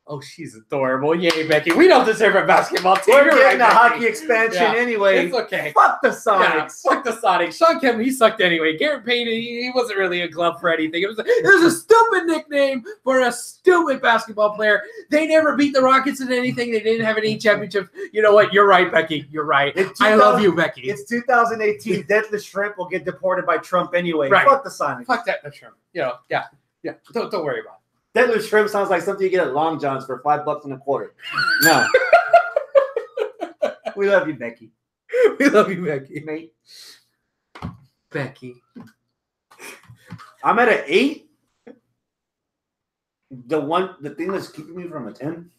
oh, she's adorable. Yay, Becky. We don't deserve a basketball team. We're getting a hockey expansion anyway. It's okay. Fuck the Sonics. Yeah, fuck the Sonics. Sean Kemp, he sucked anyway. Garrett Payne, he wasn't really a glove for anything. It was a stupid nickname for a stupid basketball player. They never beat the Rockets in anything. They didn't have any championships. You know what? You're right, Becky. You're right. I love you, Becky. It's 2018. Deathless Shrimp will get deported by Trump anyway. Right. Fuck the Sonics. Fuck Deathless Shrimp. Yeah. Don't worry about it. Deadlift Shrimp sounds like something you get at Long John's for $5.25. No. We love you, Becky. We love you, Becky. Mate. Becky. I'm at an 8. The thing that's keeping me from a 10.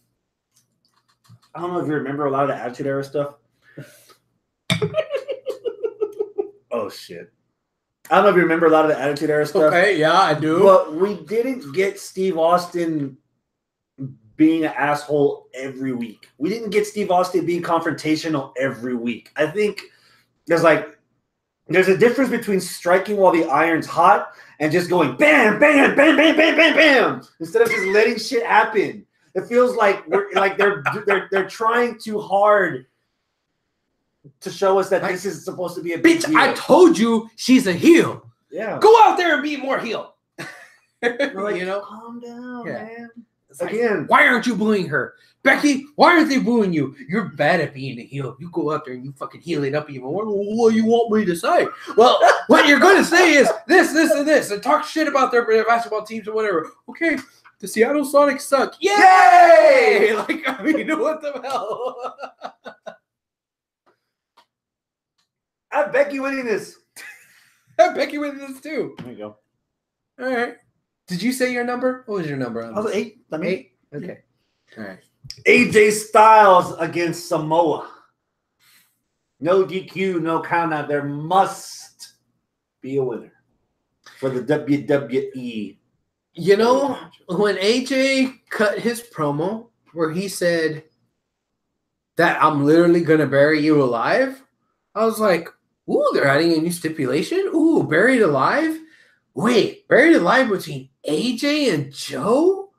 I don't know if you remember a lot of the Attitude Era stuff. Oh, shit. I don't know if you remember a lot of the Attitude Era stuff. Okay, yeah, I do. But we didn't get Steve Austin being an asshole every week. We didn't get Steve Austin being confrontational every week. I think there's a difference between striking while the iron's hot and just going bam, bam, bam, bam, bam, bam, bam, instead of just letting shit happen. It feels like they're trying too hard to show us that this is supposed to be a bitch. deal. I told you she's a heel. Yeah. Go out there and be more heel. Like, you know, calm down, yeah. man. It's Again, why aren't you booing her? Becky, why aren't they booing you? You're bad at being a heel. You go out there and you fucking heel it up even more. What do you want me to say? Well, what you're going to say is this, and this, and talk shit about their basketball teams or whatever. Okay, the Seattle Sonics suck. Yay! Like, I mean, what the hell? I have Becky winning this. I have Becky winning this too. There you go. All right. Did you say your number? What was your number? I was 8. I mean, 8? Okay. All right. AJ Styles against Samoa. No DQ, no count out. There must be a winner for the WWE. You know, when AJ cut his promo where he said that I'm literally going to bury you alive, I was like, ooh, they're adding a new stipulation? Ooh, buried alive? Wait, buried alive between AJ and Joe?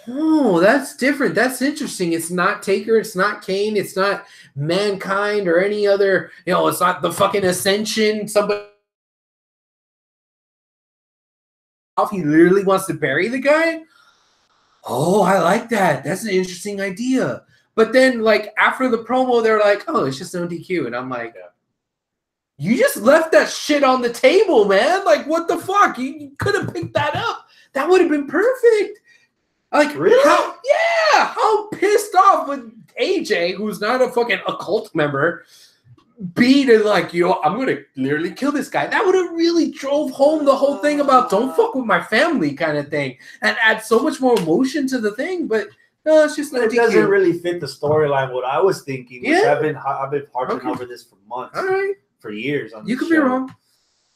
Oh, that's different. That's interesting. It's not Taker. It's not Kane. It's not Mankind or any other, it's not the fucking Ascension. Somebody. He literally wants to bury the guy. Oh, I like that. That's an interesting idea. But then, like, after the promo, they're like, oh, it's just no DQ. And I'm like, you just left that shit on the table, man. Like, what the fuck? You could have picked that up. That would have been perfect. Like, really? How pissed off would AJ, who's not a fucking occult member, be to like, I'm going to literally kill this guy. That would have really drove home the whole thing about don't fuck with my family kind of thing and add so much more emotion to the thing. But no, it's just it doesn't really fit the storyline. What I was thinking, which I've been harping over this for months, for years. You could be wrong.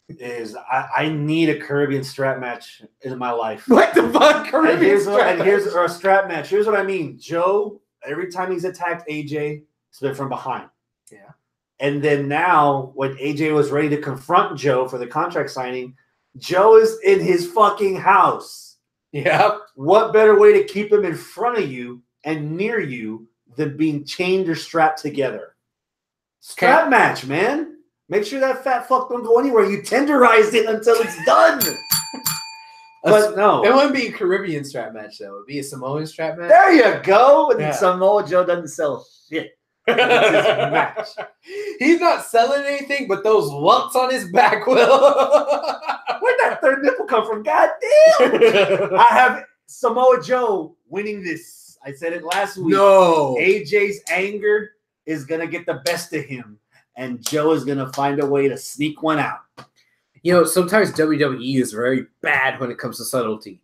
Is I need a Caribbean strap match in my life. What the fuck? Here's a strap match. Here's what I mean. Joe, every time he's attacked AJ, it's been from behind. Yeah. And then now, when AJ was ready to confront Joe for the contract signing, Joe is in his fucking house. Yeah. What better way to keep him in front of you and near you than being chained or strapped together? Strap match, man. Make sure that fat fuck don't go anywhere. You tenderize it until it's done. But no. It wouldn't be a Caribbean strap match, though. It would be a Samoan strap match. There you go. And Samoa Joe doesn't sell shit. It's his match. He's not selling anything, but those lumps on his back will. Where'd that third nipple come from? God damn. I have Samoa Joe winning this. I said it last week. No. AJ's anger is going to get the best of him. And Joe is going to find a way to sneak one out. Sometimes WWE is very bad when it comes to subtlety.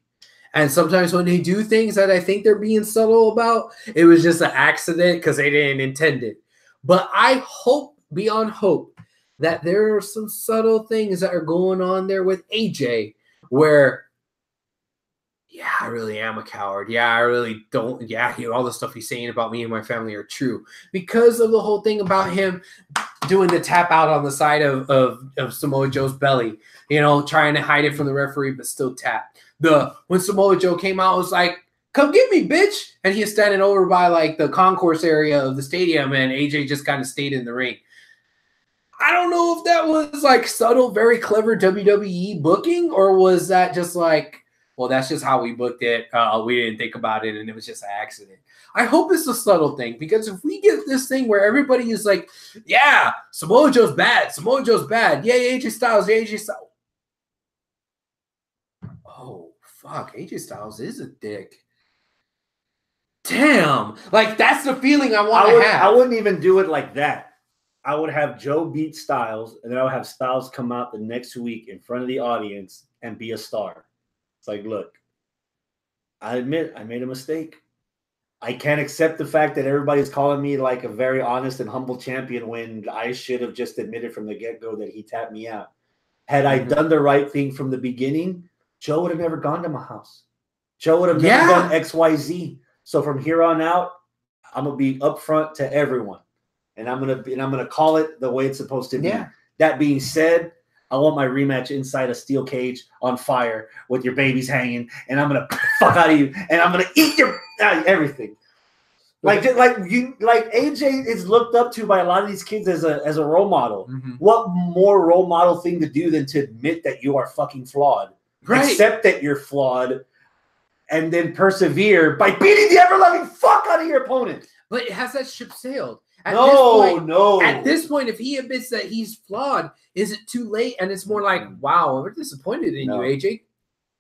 And sometimes when they do things that I think they're being subtle about, it was just an accident because they didn't intend it. But I hope, beyond hope, that there are some subtle things that are going on there with AJ where, yeah, I really am a coward. Yeah, I really don't. Yeah, all the stuff he's saying about me and my family are true. Because of the whole thing about him doing the tap out on the side of Samoa Joe's belly, trying to hide it from the referee, but still tap. When Samoa Joe came out, it was like, come get me, bitch. And he was standing over by like the concourse area of the stadium, and AJ just kind of stayed in the ring. I don't know if that was like subtle, very clever WWE booking, or was that just like, well, that's just how we booked it. We didn't think about it, and it was just an accident. I hope it's a subtle thing, because if we get this thing where everybody is like, yeah, Samoa Joe's bad. Samoa Joe's bad. Yeah, AJ Styles. AJ Styles. Oh, fuck. AJ Styles is a dick. Damn. Like, that's the feeling I want to have. I wouldn't even do it like that. I would have Joe beat Styles, and then I would have Styles come out the next week in front of the audience and be a star. It's like, look, I admit I made a mistake. I can't accept the fact that everybody's calling me like a very honest and humble champion when I should have just admitted from the get-go that he tapped me out. Had I done the right thing from the beginning, Joe would have never gone to my house. Joe would have never done XYZ. So from here on out, I'm gonna be upfront to everyone, and I'm gonna call it the way it's supposed to be. Yeah. That being said, I want my rematch inside a steel cage on fire with your babies hanging, and I'm gonna fuck out of you, and I'm gonna eat your everything. Like AJ is looked up to by a lot of these kids as a role model. Mm-hmm. What more role model thing to do than to admit that you are fucking flawed, right? Accept that you're flawed, and then persevere by beating the ever-loving fuck out of your opponent. But has that ship sailed? No. At this point, if he admits that he's flawed, is it too late? And it's more like, wow, we're disappointed in you, AJ.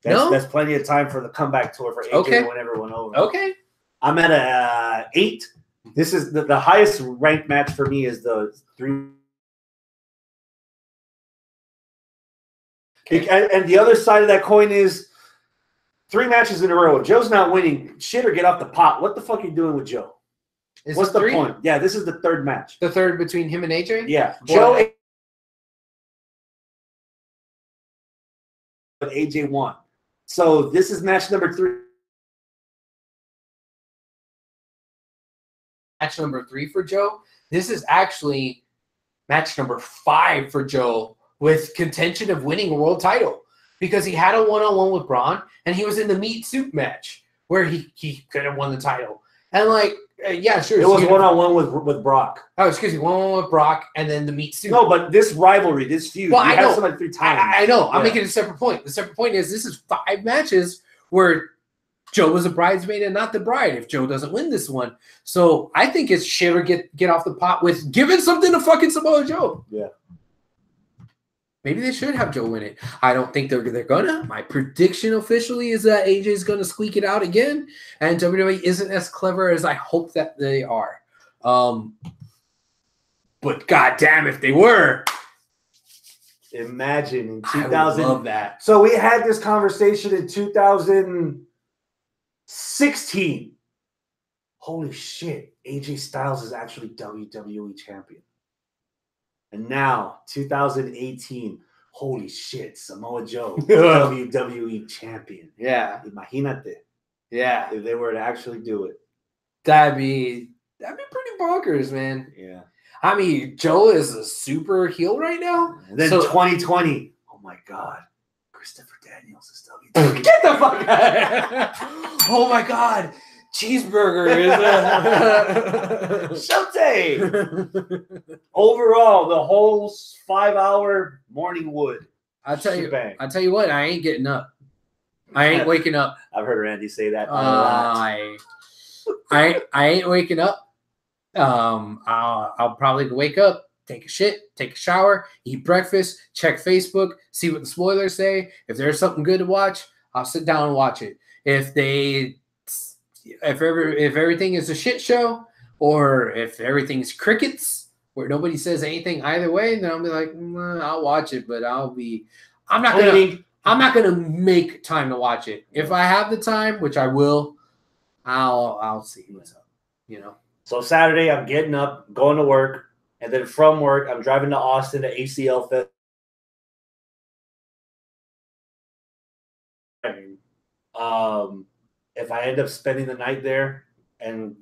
That's plenty of time for the comeback tour for AJ to win everyone over. Okay. I'm at a 8. This is the highest ranked match for me is the 3. Okay. And the other side of that coin is 3 matches in a row. If Joe's not winning, shit or get off the pot. What the fuck are you doing with Joe? What's the point? Yeah, this is the 3rd match. The 3rd between him and AJ? Yeah. Joe, but AJ won. So this is match number 3. Match number 3 for Joe. This is actually match number 5 for Joe with contention of winning a world title because he had a one-on-one with Braun and he was in the meat soup match where he could have won the title. And yeah, sure. It was one-on-one with Brock. Oh, excuse me, one-on-one with Brock and then the meat soup. No, but this rivalry, this feud, well, I know. Somebody 3 times. I know. I'm making a separate point. The separate point is this is 5 matches where Joe was a bridesmaid and not the bride if Joe doesn't win this one. So I think it's shit or get off the pot with giving something to fucking Samoa Joe. Yeah. Maybe they should have Joe win it. I don't think they're gonna. My prediction officially is that AJ is gonna squeak it out again, and WWE isn't as clever as I hope that they are. But goddamn, if they were, imagine in 2000. I would love that. So we had this conversation in 2016. Holy shit, AJ Styles is actually WWE champion. And now, 2018, holy shit, Samoa Joe, WWE champion. Yeah. Imagínate. Yeah. If they were to actually do it. That'd be pretty bonkers, man. Yeah. I mean, Joe is a super heel right now. And then 2020, oh my God, Christopher Daniels is WWE. Get the fuck out! Oh my God. Cheeseburger is Showtime. Overall, the whole 5-hour morning wood. I'll tell you what, I ain't getting up. I ain't waking up. I've heard Randy say that a lot. I ain't waking up. I'll probably wake up, take a shit, take a shower, eat breakfast, check Facebook, see what the spoilers say. If there's something good to watch, I'll sit down and watch it. If everything is a shit show, or if everything's crickets where nobody says anything either way, then I'll be like, I'll watch it, but I'm not gonna make time to watch it. If I have the time, which I will, I'll see what's up. So Saturday, I'm getting up, going to work, and then from work, I'm driving to Austin to ACL Fest. If I end up spending the night there and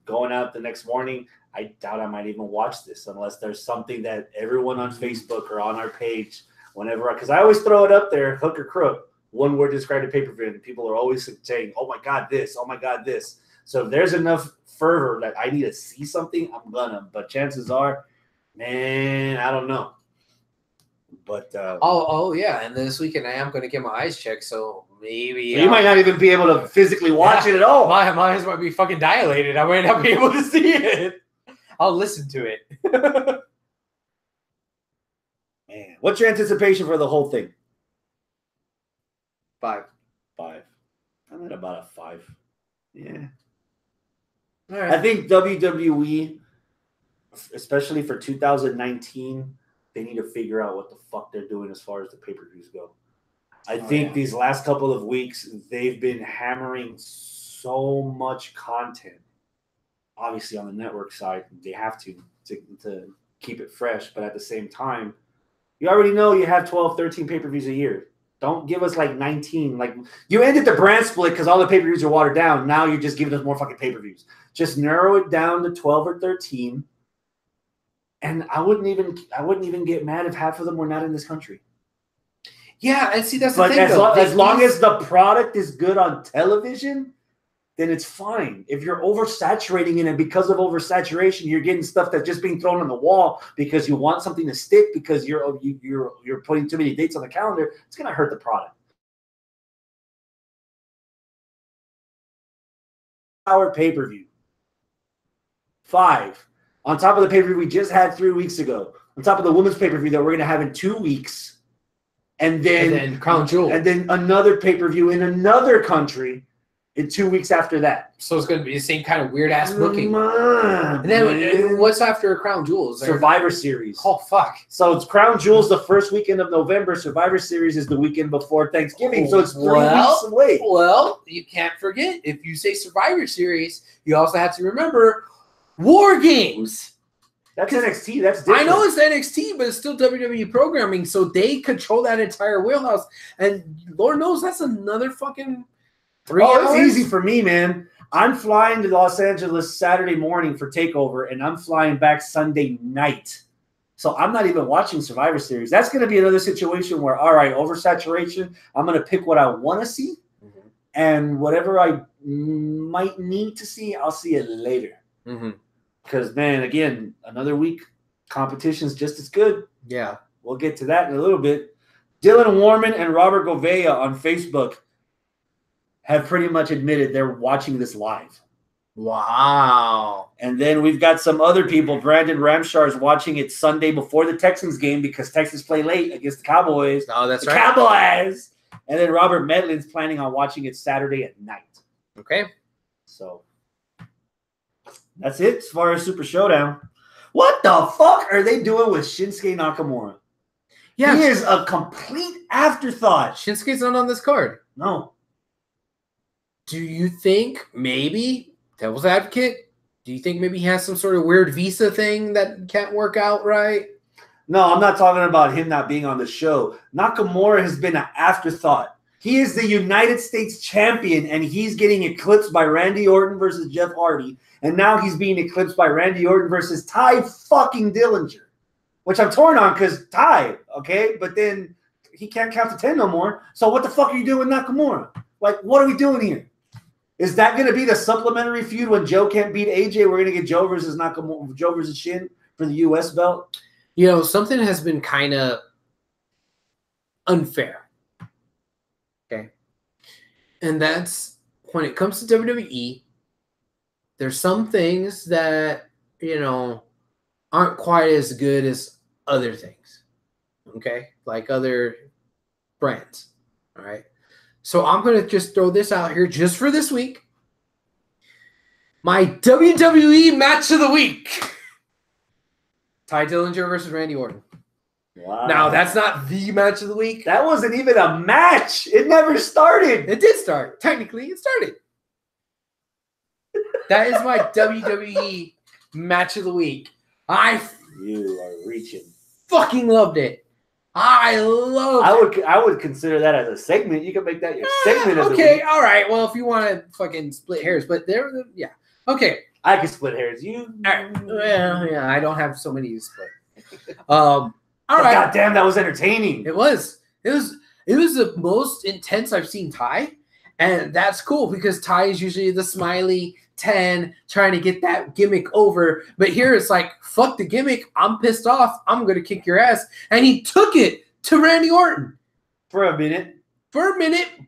going out the next morning, I doubt I might even watch this unless there's something that everyone on Facebook or on our page, because I always throw it up there, hook or crook, one word to describe the pay-per-view, and people are always saying, oh my God, this, oh my God, this. So if there's enough fervor that I need to see something, I'm gonna. But chances are, man, I don't know. But yeah, and this weekend I am going to get my eyes checked, so maybe you might not even be able to physically watch it at all. My eyes might be fucking dilated. I might not be able to see it. I'll listen to it. Man, what's your anticipation for the whole thing? 5. I'm at about a 5. Yeah. All right. I think WWE, especially for 2019, they need to figure out what the fuck they're doing as far as the pay-per-views go. I think these last couple of weeks, they've been hammering so much content. Obviously, on the network side, they have to keep it fresh. But at the same time, you already know you have 12, 13 pay-per-views a year. Don't give us like 19. Like, you ended the brand split because all the pay-per-views are watered down. Now you're just giving us more fucking pay-per-views. Just narrow it down to 12 or 13. And I wouldn't even get mad if half of them were not in this country. Yeah, and see, that's the thing. As long as the product is good on television, then it's fine. If you're oversaturating in it because of oversaturation, you're getting stuff that's just being thrown on the wall because you want something to stick because you're putting too many dates on the calendar. It's gonna hurt the product. Hour pay-per-view. 5 on top of the pay-per-view we just had 3 weeks ago. On top of the women's pay-per-view that we're gonna have in 2 weeks, and then Crown Jewel, and then another pay-per-view in another country in 2 weeks after that. So it's going to be the same kind of weird-ass booking. And then what's after Crown Jewels? Survivor Series. Oh, fuck. So it's Crown Jewels the first weekend of November. Survivor Series is the weekend before Thanksgiving. So it's 3 weeks away. Well, you can't forget, if you say Survivor Series, you also have to remember War Games. That's NXT. That's different. I know it's NXT, but it's still WWE programming, so they control that entire wheelhouse. And Lord knows that's another fucking 3 hours. It's easy for me, man. I'm flying to Los Angeles Saturday morning for TakeOver, and I'm flying back Sunday night. So I'm not even watching Survivor Series. That's going to be another situation where, all right, oversaturation, I'm going to pick what I want to see, and whatever I might need to see, I'll see it later. Because, man, again, another week, competition's just as good. Yeah. We'll get to that in a little bit. Dylan Warman and Robert Gouveia on Facebook have pretty much admitted they're watching this live. Wow. And then we've got some other people. Brandon Ramshar is watching it Sunday before the Texans game because Texans play late against the Cowboys. Oh, that's the right. Cowboys. And then Robert Medlin's planning on watching it Saturday at night. Okay. So that's it as far as Super Showdown. What the fuck are they doing with Shinsuke Nakamura? Yeah. He is a complete afterthought. Shinsuke's not on this card. No. Do you think maybe, devil's advocate, do you think maybe he has some sort of weird visa thing that can't work out right? No, I'm not talking about him not being on the show. Nakamura has been an afterthought. He is the United States champion, and he's getting eclipsed by Randy Orton versus Jeff Hardy. And now he's being eclipsed by Randy Orton versus Ty fucking Dillinger, which I'm torn on because Ty, okay? But then he can't count to 10 no more. So what the fuck are you doing with Nakamura? Like, what are we doing here? Is that going to be the supplementary feud when Joe can't beat AJ? We're going to get Joe versus Nakamura, Joe versus Shin for the U.S. belt? You know, something has been kind of unfair. Okay. And that's when it comes to WWE, there's some things that, you know, aren't quite as good as other things. Okay? Like other brands. All right? So I'm going to just throw this out here just for this week. My WWE match of the week. Ty Dillinger versus Randy Orton. Wow. Now, that's not the match of the week. That wasn't even a match. It never started. It did start. Technically, it started. That is my WWE match of the week. You are reaching. Fucking loved it. I would consider that as a segment. You can make that your segment of the okay, week. all right. Well, if you want to fucking split hairs, but yeah. Okay. I can split hairs. You All right. Well, yeah, I don't have so many to split. All right. God damn, that was entertaining. It was the most intense I've seen Ty, and that's cool because Ty is usually the smiley 10 trying to get that gimmick over, but here it's like, fuck the gimmick, I'm pissed off, I'm gonna kick your ass, and he took it to Randy Orton for a minute,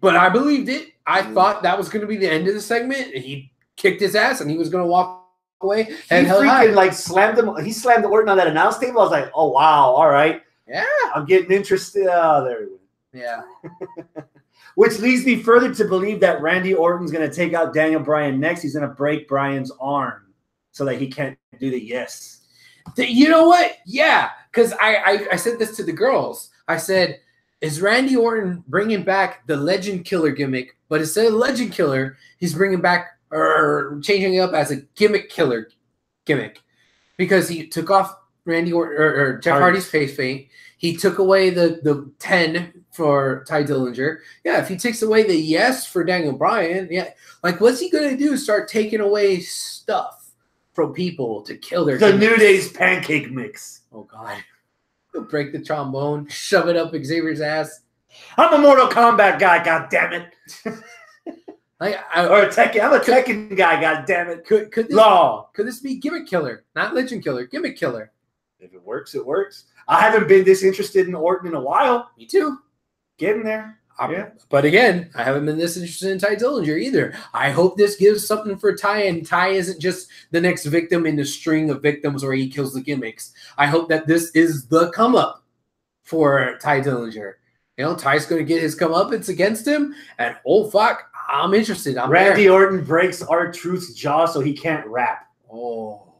but I believed it. I thought that was gonna be the end of the segment. He kicked his ass and he was gonna walk away, and he freaking like slammed him. He slammed Orton on that announce table. I was like, oh wow, all right, yeah, I'm getting interested. Oh, there we go. Yeah. Which leads me further to believe that Randy Orton's going to take out Daniel Bryan next. He's going to break Bryan's arm so that he can't do the yes. You know what? Yeah, because I said this to the girls. I said, is Randy Orton bringing back the Legend Killer gimmick, but instead of Legend Killer, he's bringing back or changing it up as a Gimmick Killer gimmick because he took off Randy Orton or Jeff Hardy's face paint. He took away the 10 for Ty Dillinger. Yeah, if he takes away the yes for Daniel Bryan, yeah, like what's he gonna do? Start taking away stuff from people to kill their the New Day's pancake mix. Oh God, he'll break the trombone, shove it up Xavier's ass. I'm a Mortal Kombat guy. God damn it! Like, or a Tekken. I'm a Tekken guy. God damn it. Could this be gimmick killer, not legend killer? Gimmick killer. If it works, it works. I haven't been this interested in Orton in a while. Me too. Getting there. Yeah. But again, I haven't been this interested in Ty Dillinger either. I hope this gives something for Ty, and Ty isn't just the next victim in the string of victims where he kills the gimmicks. I hope that this is the come up for Ty Dillinger. You know, Ty's going to get his comeuppance against him, and oh fuck, I'm interested. Randy Orton breaks R-Truth's jaw so he can't rap. Oh,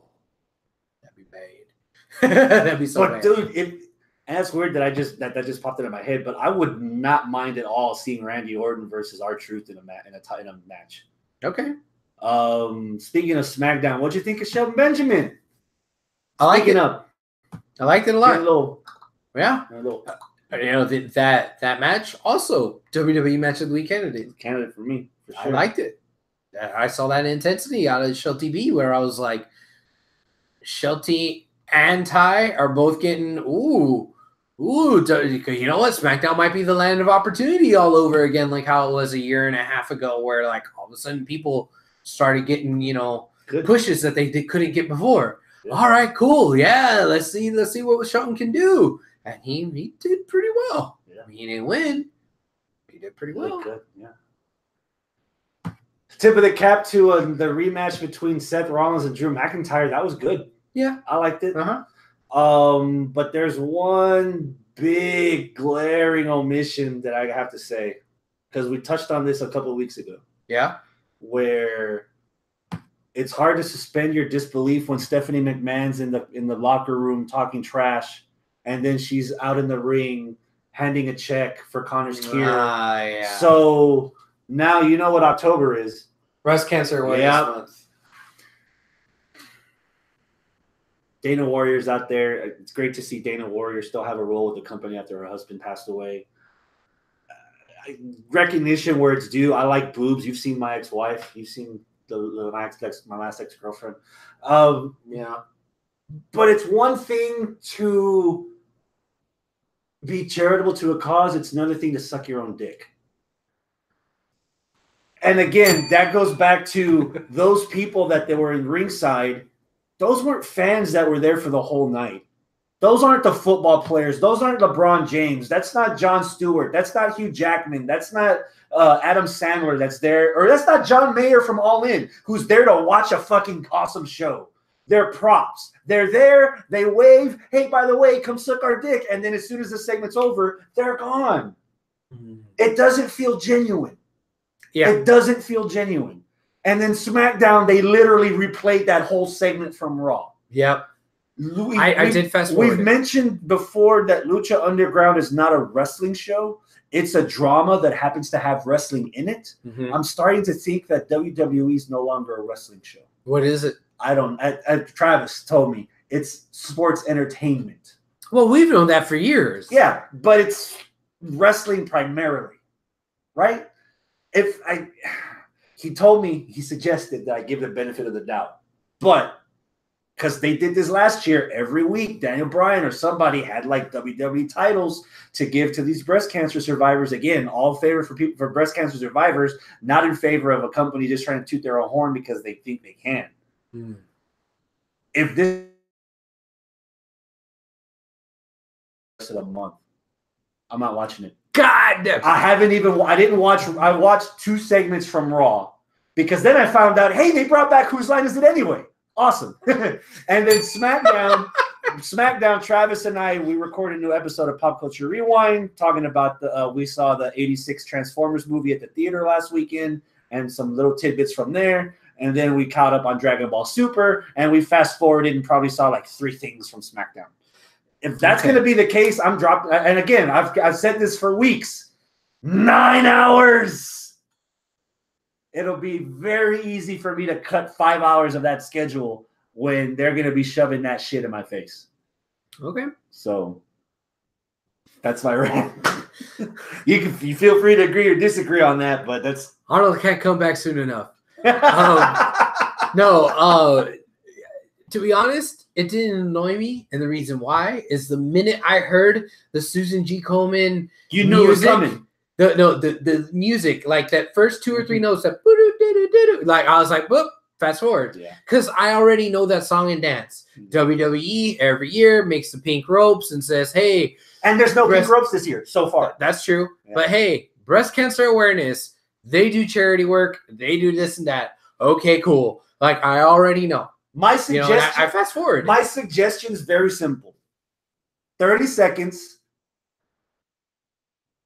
that'd be bad. That'd be so bad. Dude, and that's weird that that just popped into my head, but I would not mind at all seeing Randy Orton versus R-Truth in a match. Okay. Speaking of SmackDown, what'd you think of Shelton Benjamin? I liked it a lot. Yeah. You know, that match also WWE match of the week candidate for me. For sure. I liked it. I saw that intensity out of Shelty B, where I was like, Shelty and Ty are both getting you know what? SmackDown might be the land of opportunity all over again, like how it was a year and a half ago, where like all of a sudden people started getting, you know, pushes that they couldn't get before. Yeah. All right, cool. Yeah, let's see what Shelton can do. And he did pretty well. Yeah. He didn't win. He did pretty well. Good. Yeah. Tip of the cap to the rematch between Seth Rollins and Drew McIntyre. That was good. Yeah, I liked it. But there's one big glaring omission that I have to say, because we touched on this a couple of weeks ago. Yeah. Where it's hard to suspend your disbelief when Stephanie McMahon's in the locker room talking trash, and then she's out in the ring handing a check for Connor's cure. Yeah. So now you know what October is. Breast cancer awareness month. Dana Warrior's out there. It's great to see Dana Warrior still have a role with the company after her husband passed away. Recognition where it's due. I like boobs. You've seen my ex-wife. You've seen my last ex-girlfriend. Yeah. But it's one thing to be charitable to a cause. It's another thing to suck your own dick. And again, that goes back to those people that they were in ringside. Those weren't fans that were there for the whole night. Those aren't the football players. Those aren't LeBron James. That's not Jon Stewart. That's not Hugh Jackman. That's not Adam Sandler that's there. Or that's not John Mayer from All In, who's there to watch a fucking awesome show. They're props. They're there. They wave. Hey, by the way, come suck our dick. And then as soon as the segment's over, they're gone. It doesn't feel genuine. Yeah. It doesn't feel genuine. And then SmackDown, they literally replayed that whole segment from Raw. Yep. I did fast forward. We've mentioned before that Lucha Underground is not a wrestling show. It's a drama that happens to have wrestling in it. Mm-hmm. I'm starting to think that WWE is no longer a wrestling show. What is it? I don't. Travis told me it's sports entertainment. Well, we've known that for years. Yeah, but it's wrestling primarily, right? He told me, he suggested that I give the benefit of the doubt. But because they did this last year, every week, Daniel Bryan or somebody had like WWE titles to give to these breast cancer survivors. Again, all in favor for breast cancer survivors, not in favor of a company just trying to toot their own horn because they think they can. If this of the month, I'm not watching it. God, I didn't watch. I watched 2 segments from Raw because then I found out, hey, they brought back Whose Line Is It Anyway? Awesome. And then SmackDown, Travis and we recorded a new episode of Pop Culture Rewind talking about we saw the 86 Transformers movie at the theater last weekend and some little tidbits from there. And then we caught up on Dragon Ball Super and we fast forwarded and probably saw like 3 things from SmackDown. If that's going to be the case, I'm dropping. And again, I've said this for weeks. 9 hours. It'll be very easy for me to cut 5 hours of that schedule when they're going to be shoving that shit in my face. Okay. So that's my rant. You feel free to agree or disagree on that, but that's Arnold can't come back soon enough. To be honest, it didn't annoy me, and the reason why is the minute I heard the Susan G. Komen, you knew it was coming. The music, like that first 2 or 3 notes, that Like I was like, whoop, fast forward. Yeah. Because I already know that song and dance. WWE every year makes the pink ropes and says, hey. And there's no pink ropes this year so far. That's true. Yeah. But hey, breast cancer awareness, they do charity work, they do this and that. Okay, cool. Like I already know. My suggestion, I fast forward. My suggestion is very simple. 30 seconds.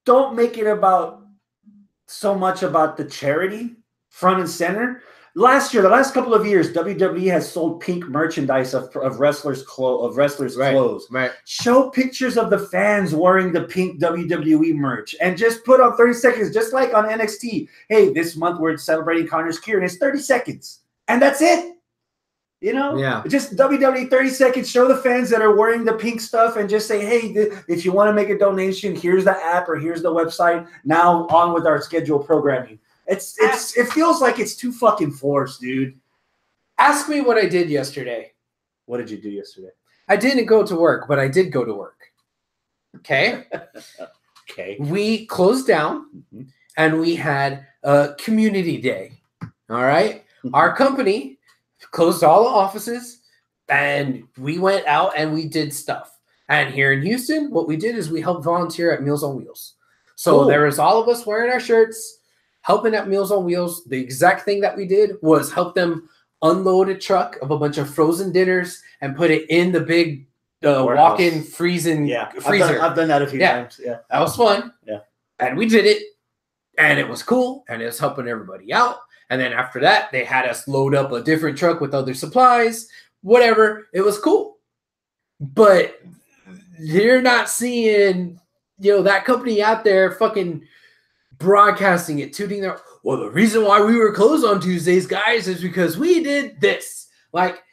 Don't make it about so much about the charity front and center. Last year, the last couple of years, WWE has sold pink merchandise of wrestlers' clothes. Right. Show pictures of the fans wearing the pink WWE merch and just put on 30 seconds, just like on NXT. Hey, this month we're celebrating Connor's cure, and it's 30 seconds. And that's it. You know? Yeah. Just WWE 30 seconds, show the fans that are wearing the pink stuff and just say, hey, if you want to make a donation, here's the app or here's the website. Now on with our scheduled programming. It feels like it's too fucking forced, dude. Ask me what I did yesterday. What did you do yesterday? I didn't go to work, but I did go to work. Okay. Okay. We closed down and we had a community day. All right. Our company closed all the offices and we went out and we did stuff. And here in Houston, what we did is we helped volunteer at Meals on Wheels. So Cool. there was all of us wearing our shirts, helping at Meals on Wheels. The exact thing that we did was help them unload a truck of a bunch of frozen dinners and put it in the big walk-in freezer. I've done that a few times. Yeah. That was fun. Yeah. And we did it. And it was cool. And it was helping everybody out. And then after that, they had us load up a different truck with other supplies, whatever. It was cool. But you're not seeing, that company out there fucking broadcasting it, tooting their, well, the reason why we were closed on Tuesdays, guys, is because we did this. Like,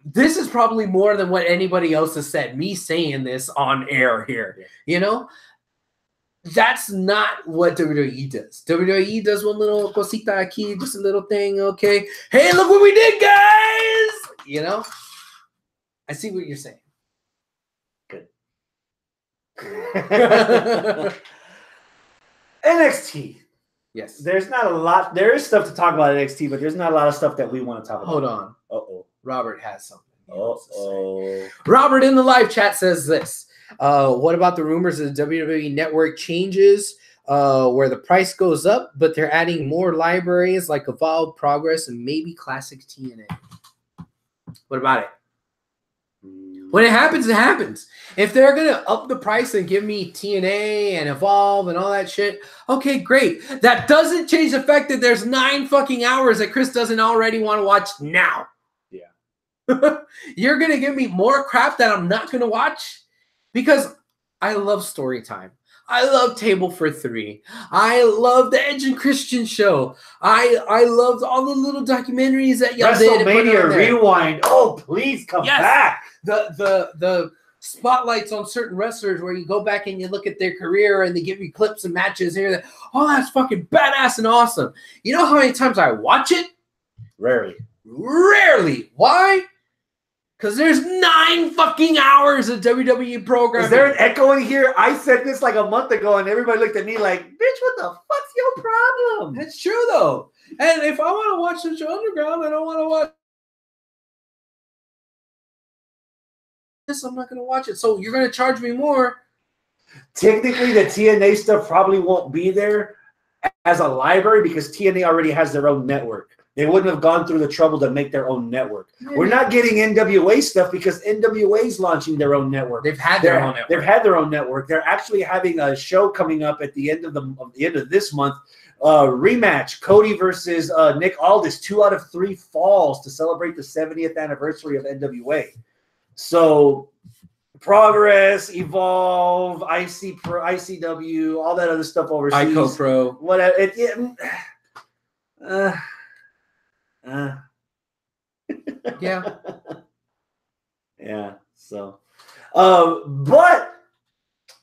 this is probably more than what anybody else has said. Me saying this on air here, That's not what WWE does. WWE does one little cosita aquí, just a little thing, okay? Hey, look what we did, guys! I see what you're saying. Good. NXT. Yes. There's not a lot. There is stuff to talk about at NXT, but there's not a lot of stuff that we want to talk about. Hold on. Uh-oh. Robert has something. Uh-oh. Robert in the live chat says this. What about the rumors of the WWE Network changes where the price goes up, but they're adding more libraries like Evolve, Progress, and maybe Classic TNA? What about it? When it happens, it happens. If they're going to up the price and give me TNA and Evolve and all that shit, okay, great. That doesn't change the fact that there's 9 fucking hours that Chris doesn't already want to watch now. Yeah. You're going to give me more crap that I'm not going to watch? Because I love story time. I love Table for Three. I love the Edge and Christian show. I loved all the little documentaries that y'all did. WrestleMania Rewind. Oh, please come back. The spotlights on certain wrestlers where you go back and you look at their career and they give you clips and matches here. Oh, that's fucking badass and awesome. You know how many times I watch it? Rarely. Why? Because there's 9 fucking hours of WWE programming. Is there an echo in here? I said this like a month ago, and everybody looked at me like, bitch, what the fuck's your problem? It's true, though. And if I want to watch the show Underground, I don't want to watch this, I'm not going to watch it. So you're going to charge me more. Technically, the TNA stuff probably won't be there as a library because TNA already has their own network. They wouldn't have gone through the trouble to make their own network. We're not getting NWA stuff because NWA's launching their own network. They've had their own network. They've had their own network. They're actually having a show coming up at the end of this month. Rematch Cody versus Nick Aldis, 2 out of 3 falls to celebrate the 70th anniversary of NWA. So Progress, Evolve, ICW, all that other stuff overseas. ICO Pro. Whatever. Yeah. Yeah. So, but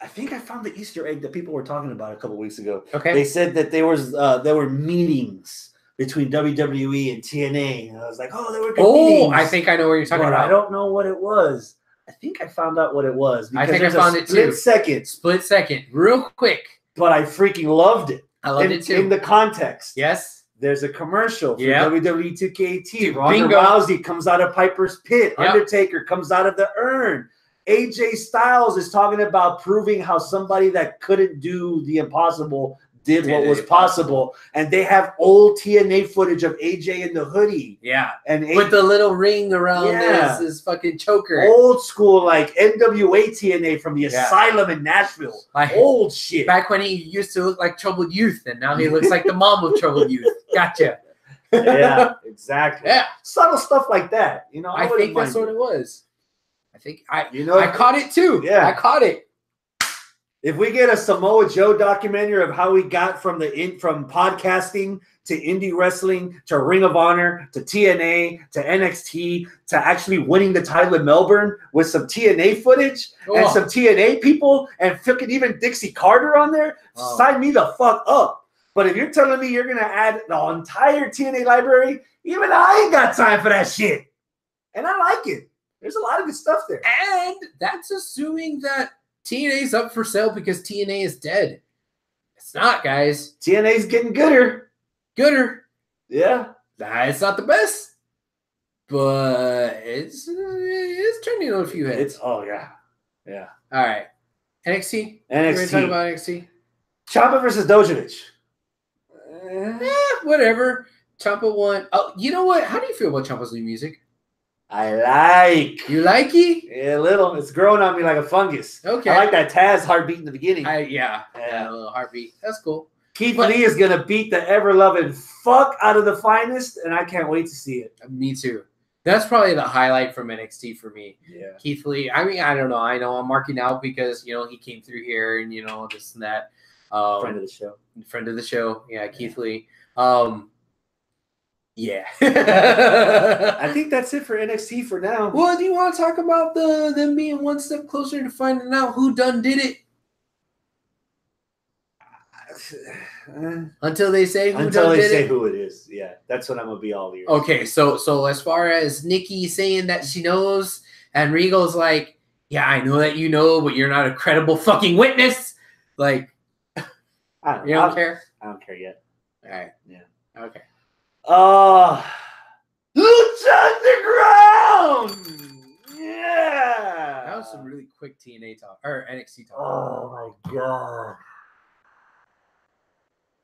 I think I found the Easter egg that people were talking about a couple weeks ago. Okay. They said that there were meetings between WWE and TNA, and I was like, oh, there were good meetings. I think I know what you're talking about. I don't know what it was. I think I found out what it was. I think I found it too. Split second, real quick. But I freaking loved it. I loved it too. In the context. Yes. There's a commercial for Yep. WWE 2K18. Dude, Ronda bingo. Rousey comes out of Piper's Pit. Yep. Undertaker comes out of the urn. AJ Styles is talking about proving how somebody that couldn't do the impossible did what was possible. And they have old TNA footage of AJ in the hoodie. Yeah. And With the little ring around his fucking choker. old school, like NWA TNA from the Asylum in Nashville. Like, old shit. Back when he used to look like Troubled Youth, and now he looks like the mom of Troubled Youth. Gotcha. Yeah, exactly. Yeah. Subtle stuff like that. You know, I think that's what it was. I think I caught it too. Yeah. I caught it. If we get a Samoa Joe documentary of how we got from podcasting to indie wrestling to Ring of Honor to TNA to NXT to actually winning the title in Melbourne with some TNA footage and some TNA people and fucking even Dixie Carter on there, sign me the fuck up. But if you're telling me you're going to add the entire TNA library, even I ain't got time for that shit. And I like it. There's a lot of good stuff there. And that's assuming that TNA's up for sale because TNA is dead. It's not, guys. TNA's getting gooder. Gooder. Yeah. It's not the best, but it's turning on a few heads. Yeah. All right. NXT? NXT. We're going to talk about NXT? Ciampa versus Djokovic. Whatever. Ciampa won. Oh, you know what? How do you feel about Ciampa's new music? I like. You like it? Yeah, a little. It's growing on me like a fungus. Okay. I like that Taz heartbeat in the beginning. Yeah, a little heartbeat. That's cool. Keith Lee is going to beat the ever-loving fuck out of the Finest, and I can't wait to see it. Me too. That's probably the highlight from NXT for me. Yeah. Keith Lee. I mean, I don't know. I know I'm marking out because, he came through here and, this and that. Friend of the show. Friend of the show. Yeah, Keith Lee. Yeah. I think that's it for NXT for now. Well, do you want to talk about them being one step closer to finding out who done did it? Until they say who Until done they did say it? who it is. Yeah, that's what I'm going to be all ears. Okay, so as far as Nikki saying that she knows, and Regal's like, yeah, I know that you know, but you're not a credible fucking witness. Like, you don't care? I don't care yet. All right. Yeah. Okay. Lucha Underground! Yeah! That was some really quick TNA talk, or NXT talk. Oh, my God.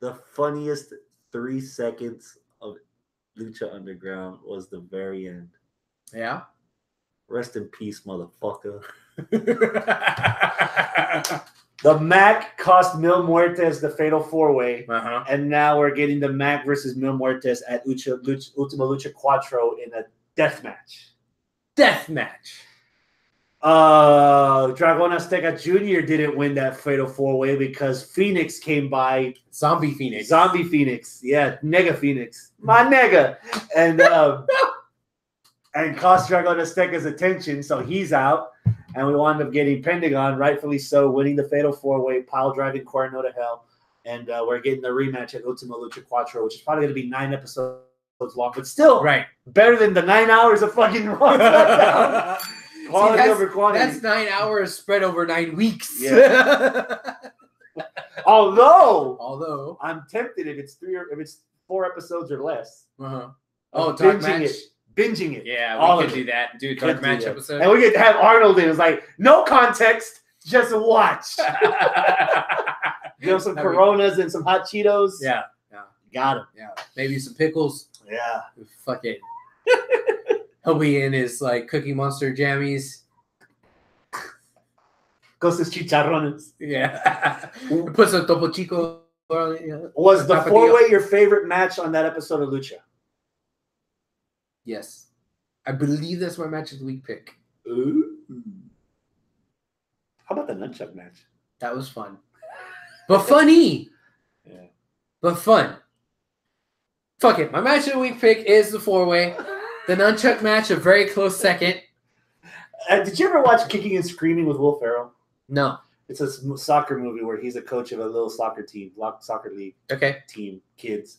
The funniest 3 seconds of Lucha Underground was the very end. Yeah? Rest in peace, motherfucker. The Mac cost Mil Muertes the Fatal 4-Way, and now we're getting the Mac versus Mil Muertes at Ultima Lucha Cuatro in a death match. Death match. Dragon Azteca Jr. didn't win that Fatal 4-Way because Phoenix came by. Zombie Phoenix. Yeah, Nega Phoenix. My nega. And cost Dragon Azteca's attention, so he's out. And we wound up getting Pentagon, rightfully so, winning the Fatal 4-Way, pile driving Cuerno to hell. And we're getting the rematch at Ultima Lucha Cuatro, which is probably going to be 9 episodes long, but still better than the 9 hours of fucking Raw. Quality over quantity. That's 9 hours spread over 9 weeks. Yeah. Although I'm tempted if it's 4 episodes or less. Oh, dark match. Binging it. Yeah, we could do that. Do dark match episode. And we could have Arnold in. It's like, no context, just watch. Give him some Coronas and some hot Cheetos. Yeah. Got him. Yeah. Maybe some pickles. Yeah. Fuck it. He'll be in his Cookie Monster jammies. Con sus chicharrones. Yeah. Put some Topo Chico. Was the 4-Way your favorite match on that episode of Lucha? Yes. I believe that's my match of the week pick. Ooh. How about the nunchuck match? That was fun. But funny. Yeah. But fun. Fuck it. My match of the week pick is the 4-Way. The nunchuck match, a very close second. Did you ever watch Kicking and Screaming with Will Ferrell? No. It's a soccer movie where he's a coach of a little soccer team, soccer league team, kids.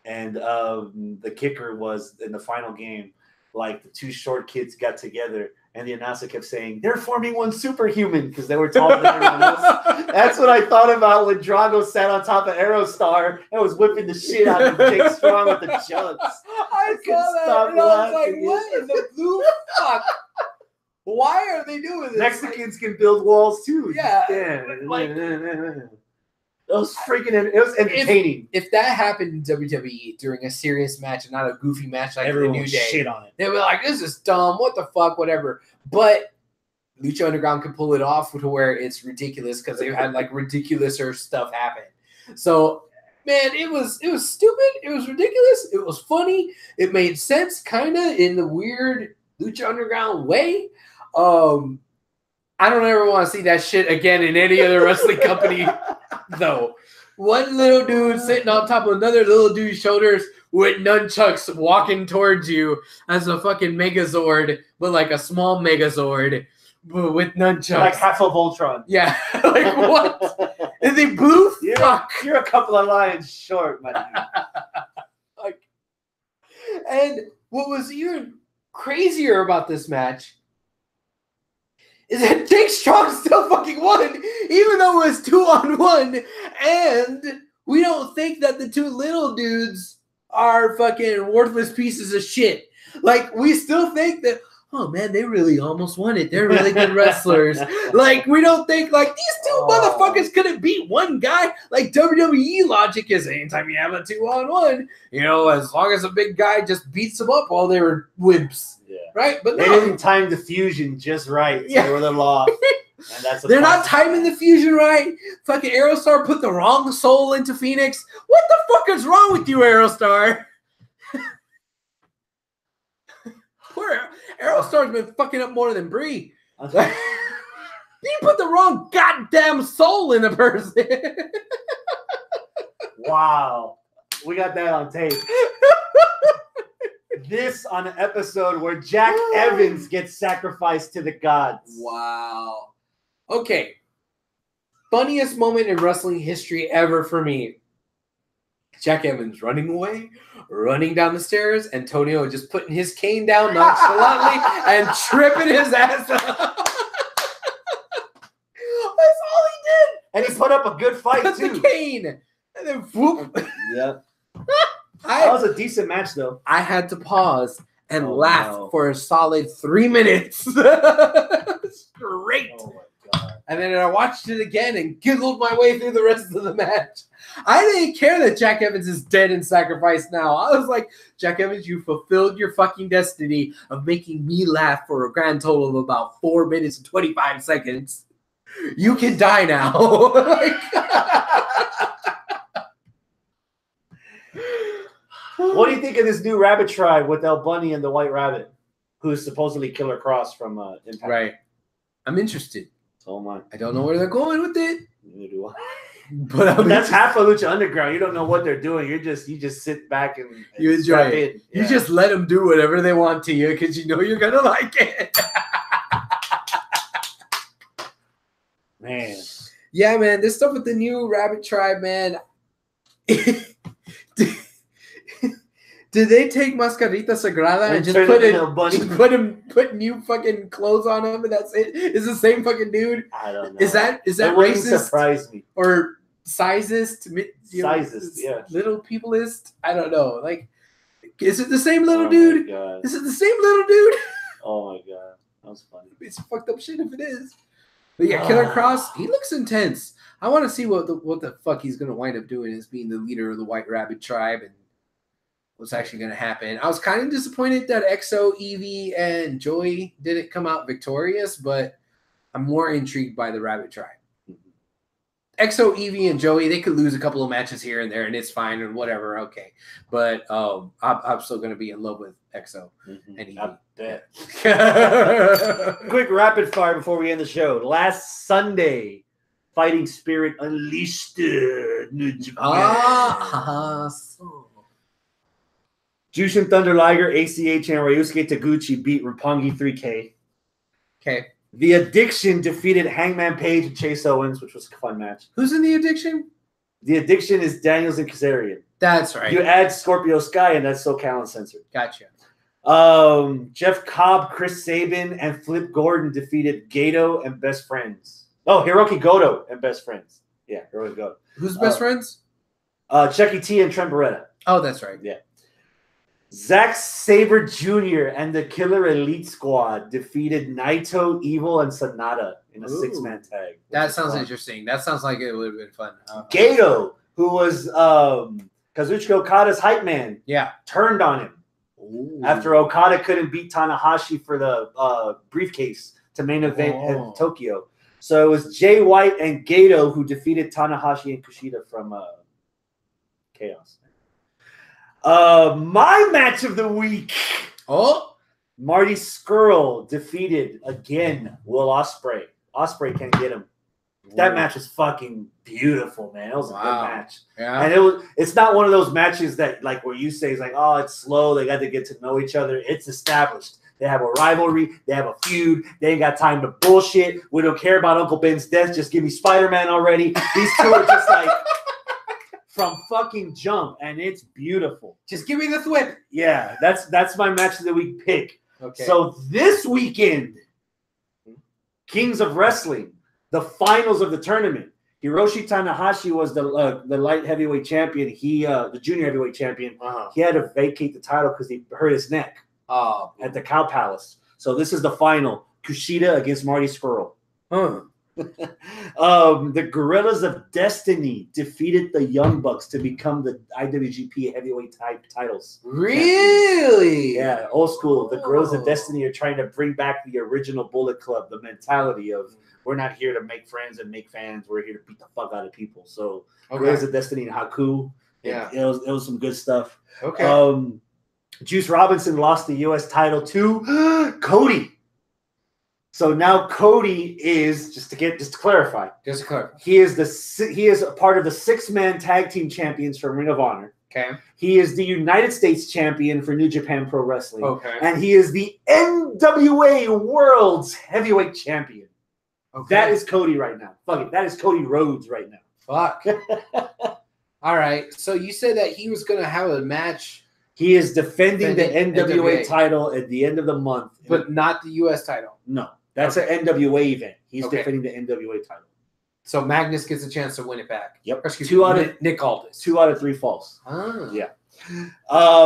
And the kicker was in the final game, the 2 short kids got together And the announcer kept saying, they're forming one superhuman because they were taller than everyone else. That's what I thought about when Drago sat on top of Aerostar and was whipping the shit out of Jake Strong with the jugs. I saw that and I was like, what in the blue fuck? Why are they doing this? Mexicans can build walls too. Yeah. Like, it was entertaining. If that happened in WWE during a serious match and not a goofy match like Everyone the New would Day, shit on it. they'd be like, this is dumb, what the fuck, whatever. But Lucha Underground can pull it off to where it's ridiculous because they've had like ridiculous stuff happen. So, man, it was stupid. It was ridiculous. It was funny. It made sense kind of in the weird Lucha Underground way. I don't ever want to see that shit again in any other wrestling company, though. One little dude sitting on top of another little dude's shoulders with nunchucks walking towards you as a fucking Megazord, but like a small Megazord with nunchucks. Like half of Voltron. Yeah. Like, what? Is he blue? You're a couple of lines short, my dude. Like, and what was even crazier about this match is that Jake Strong still fucking won, even though it was 2-on-1, and we don't think that the two little dudes are fucking worthless pieces of shit. Like, we still think that, oh man, they really almost won it. They're really good wrestlers. Like, we don't think, like, these two motherfuckers couldn't beat one guy. Like, WWE logic is anytime you have a 2-on-1, you know, as long as a big guy just beats them up while they were wimps. Yeah. Right? But they didn't time the fusion just right. So they were a little off. And that's they're not timing the fusion right. Fucking Aerostar put the wrong soul into Phoenix. What the fuck is wrong with you, Aerostar? Poor Aerostar's been fucking up more than Brie. You put the wrong goddamn soul in a person. Wow. We got that on tape. This on an episode where Jack Evans gets sacrificed to the gods. Wow. Okay. Funniest moment in wrestling history ever for me. Jack Evans running away, running down the stairs, Antonio just putting his cane down nonchalantly and tripping his ass up. That's all he did. And he put up a good fight, too. The cane. And then whoop. Yeah. That was a decent match, though. I had to pause and laugh for a solid 3 minutes. Straight. Oh, my God. And then I watched it again and giggled my way through the rest of the match. I didn't care that Jack Evans is dead and sacrificed now. I was like, Jack Evans, you fulfilled your fucking destiny of making me laugh for a grand total of about 4 minutes and 25 seconds. You can die now. What do you think of this new Rabbit Tribe with El Bunny and the White Rabbit, who's supposedly Killer Cross from Impact? Right. I'm interested. So am I. I don't know where they're going with it. Neither do I. But that's half of Lucha Underground. You don't know what they're doing. You just sit back and you enjoy it. Yeah. You just let them do whatever they want to you because you know you're gonna like it. Man. Yeah, man. This stuff with the new Rabbit Tribe, man. Did they take Mascarita Sagrada and just put new fucking clothes on him and that's it? Is the same fucking dude? I don't know. Is that it racist? Surprise me. Or sizist? Sizist, yeah. Little peopleist? I don't know. Like, is it the same little dude? God. Is it the same little dude? Oh my God, that was funny. It's fucked up shit if it is. But yeah, Killer Cross, he looks intense. I want to see what the fuck he's gonna wind up doing as being the leader of the White Rabbit Tribe and what's actually going to happen. I was kind of disappointed that EXO, Evie, and Joey didn't come out victorious, but I'm more intrigued by the Rabbit Tribe. EXO, Evie, and Joey, they could lose a couple of matches here and there, and it's fine and whatever, okay. But I'm still going to be in love with EXO and Evie. I bet. Quick rapid fire before we end the show. Last Sunday, Fighting Spirit Unleashed New Japan. Jushin Thunder Liger, ACH, and Ryusuke Taguchi beat Roppongi 3K. Okay. The Addiction defeated Hangman Page and Chase Owens, which was a fun match. Who's in The Addiction? The Addiction is Daniels and Kazarian. That's right. You add Scorpio Sky, and that's SoCal Uncensored. Gotcha. Jeff Cobb, Chris Sabin, and Flip Gordon defeated Gato and Best Friends. Oh, Hiroki Goto and Best Friends. Yeah, Hiroki Goto. Who's Best Friends? Chucky T and Trent Beretta. Oh, that's right. Yeah. Zack Sabre Jr. and the Killer Elite Squad defeated Naito, Evil, and Sonata in a 6-man tag. That sounds interesting. That sounds like it would have been fun. Gato, who was Kazuchika Okada's hype man, turned on him after Okada couldn't beat Tanahashi for the briefcase to main event in Tokyo. So it was Jay White and Gato who defeated Tanahashi and Kushida from Chaos. My match of the week. Marty Scurll defeated again Will Ospreay. Ospreay can't get him. That match was fucking beautiful, man. It was a good match. Yeah. And it's not one of those matches that like where you say it's like, oh, it's slow. They got to get to know each other. It's established. They have a rivalry. They have a feud. They ain't got time to bullshit. We don't care about Uncle Ben's death. Just give me Spider-Man already. These two are just like from fucking jump, and it's beautiful. Just give me the whip. Yeah, that's my match of the week pick. Okay. So this weekend, Kings of Wrestling, the finals of the tournament. Hiroshi Tanahashi was the light heavyweight champion. He the junior heavyweight champion. He had to vacate the title because he hurt his neck at the Cow Palace. So this is the final. Kushida against Marty Scurll. The Gorillas of Destiny defeated the Young Bucks to become the IWGP heavyweight titles. Really? Yeah, old school. The Gorillas of Destiny are trying to bring back the original Bullet Club, the mentality of we're not here to make friends and make fans. We're here to beat the fuck out of people. So Gorillas of Destiny and Haku. Yeah, it was some good stuff. Okay. Juice Robinson lost the U.S. title to Cody. So now Cody is just to clarify. He is a part of the 6-man tag team champions from Ring of Honor. Okay. He is the United States champion for New Japan Pro Wrestling. Okay. And he is the NWA World's Heavyweight Champion. Okay. That is Cody right now. Fuck it. That is Cody Rhodes right now. Fuck. All right. So you said that he was going to have a match. He is defending the NWA title at the end of the month. But not the U.S. title. No. That's an NWA event. He's defending the NWA title. So Magnus gets a chance to win it back. Yep. Nick Aldis. 2 out of 3 falls. Yeah.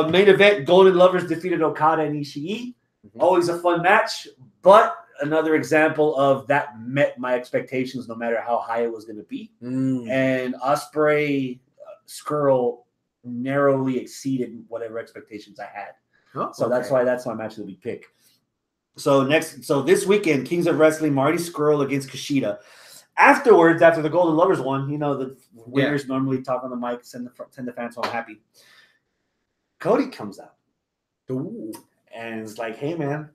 Main event, Golden Lovers defeated Okada and Ishii. Always a fun match, but another example of that met my expectations no matter how high it was going to be. And Ospreay, Scurll narrowly exceeded whatever expectations I had. So that's why that's my match of the week pick. So this weekend, Kings of Wrestling, Marty Scurll against Kushida. Afterwards, after the Golden Lovers won, the winners normally talk on the mic, send the fans home happy. Cody comes out. And it's like, hey, man,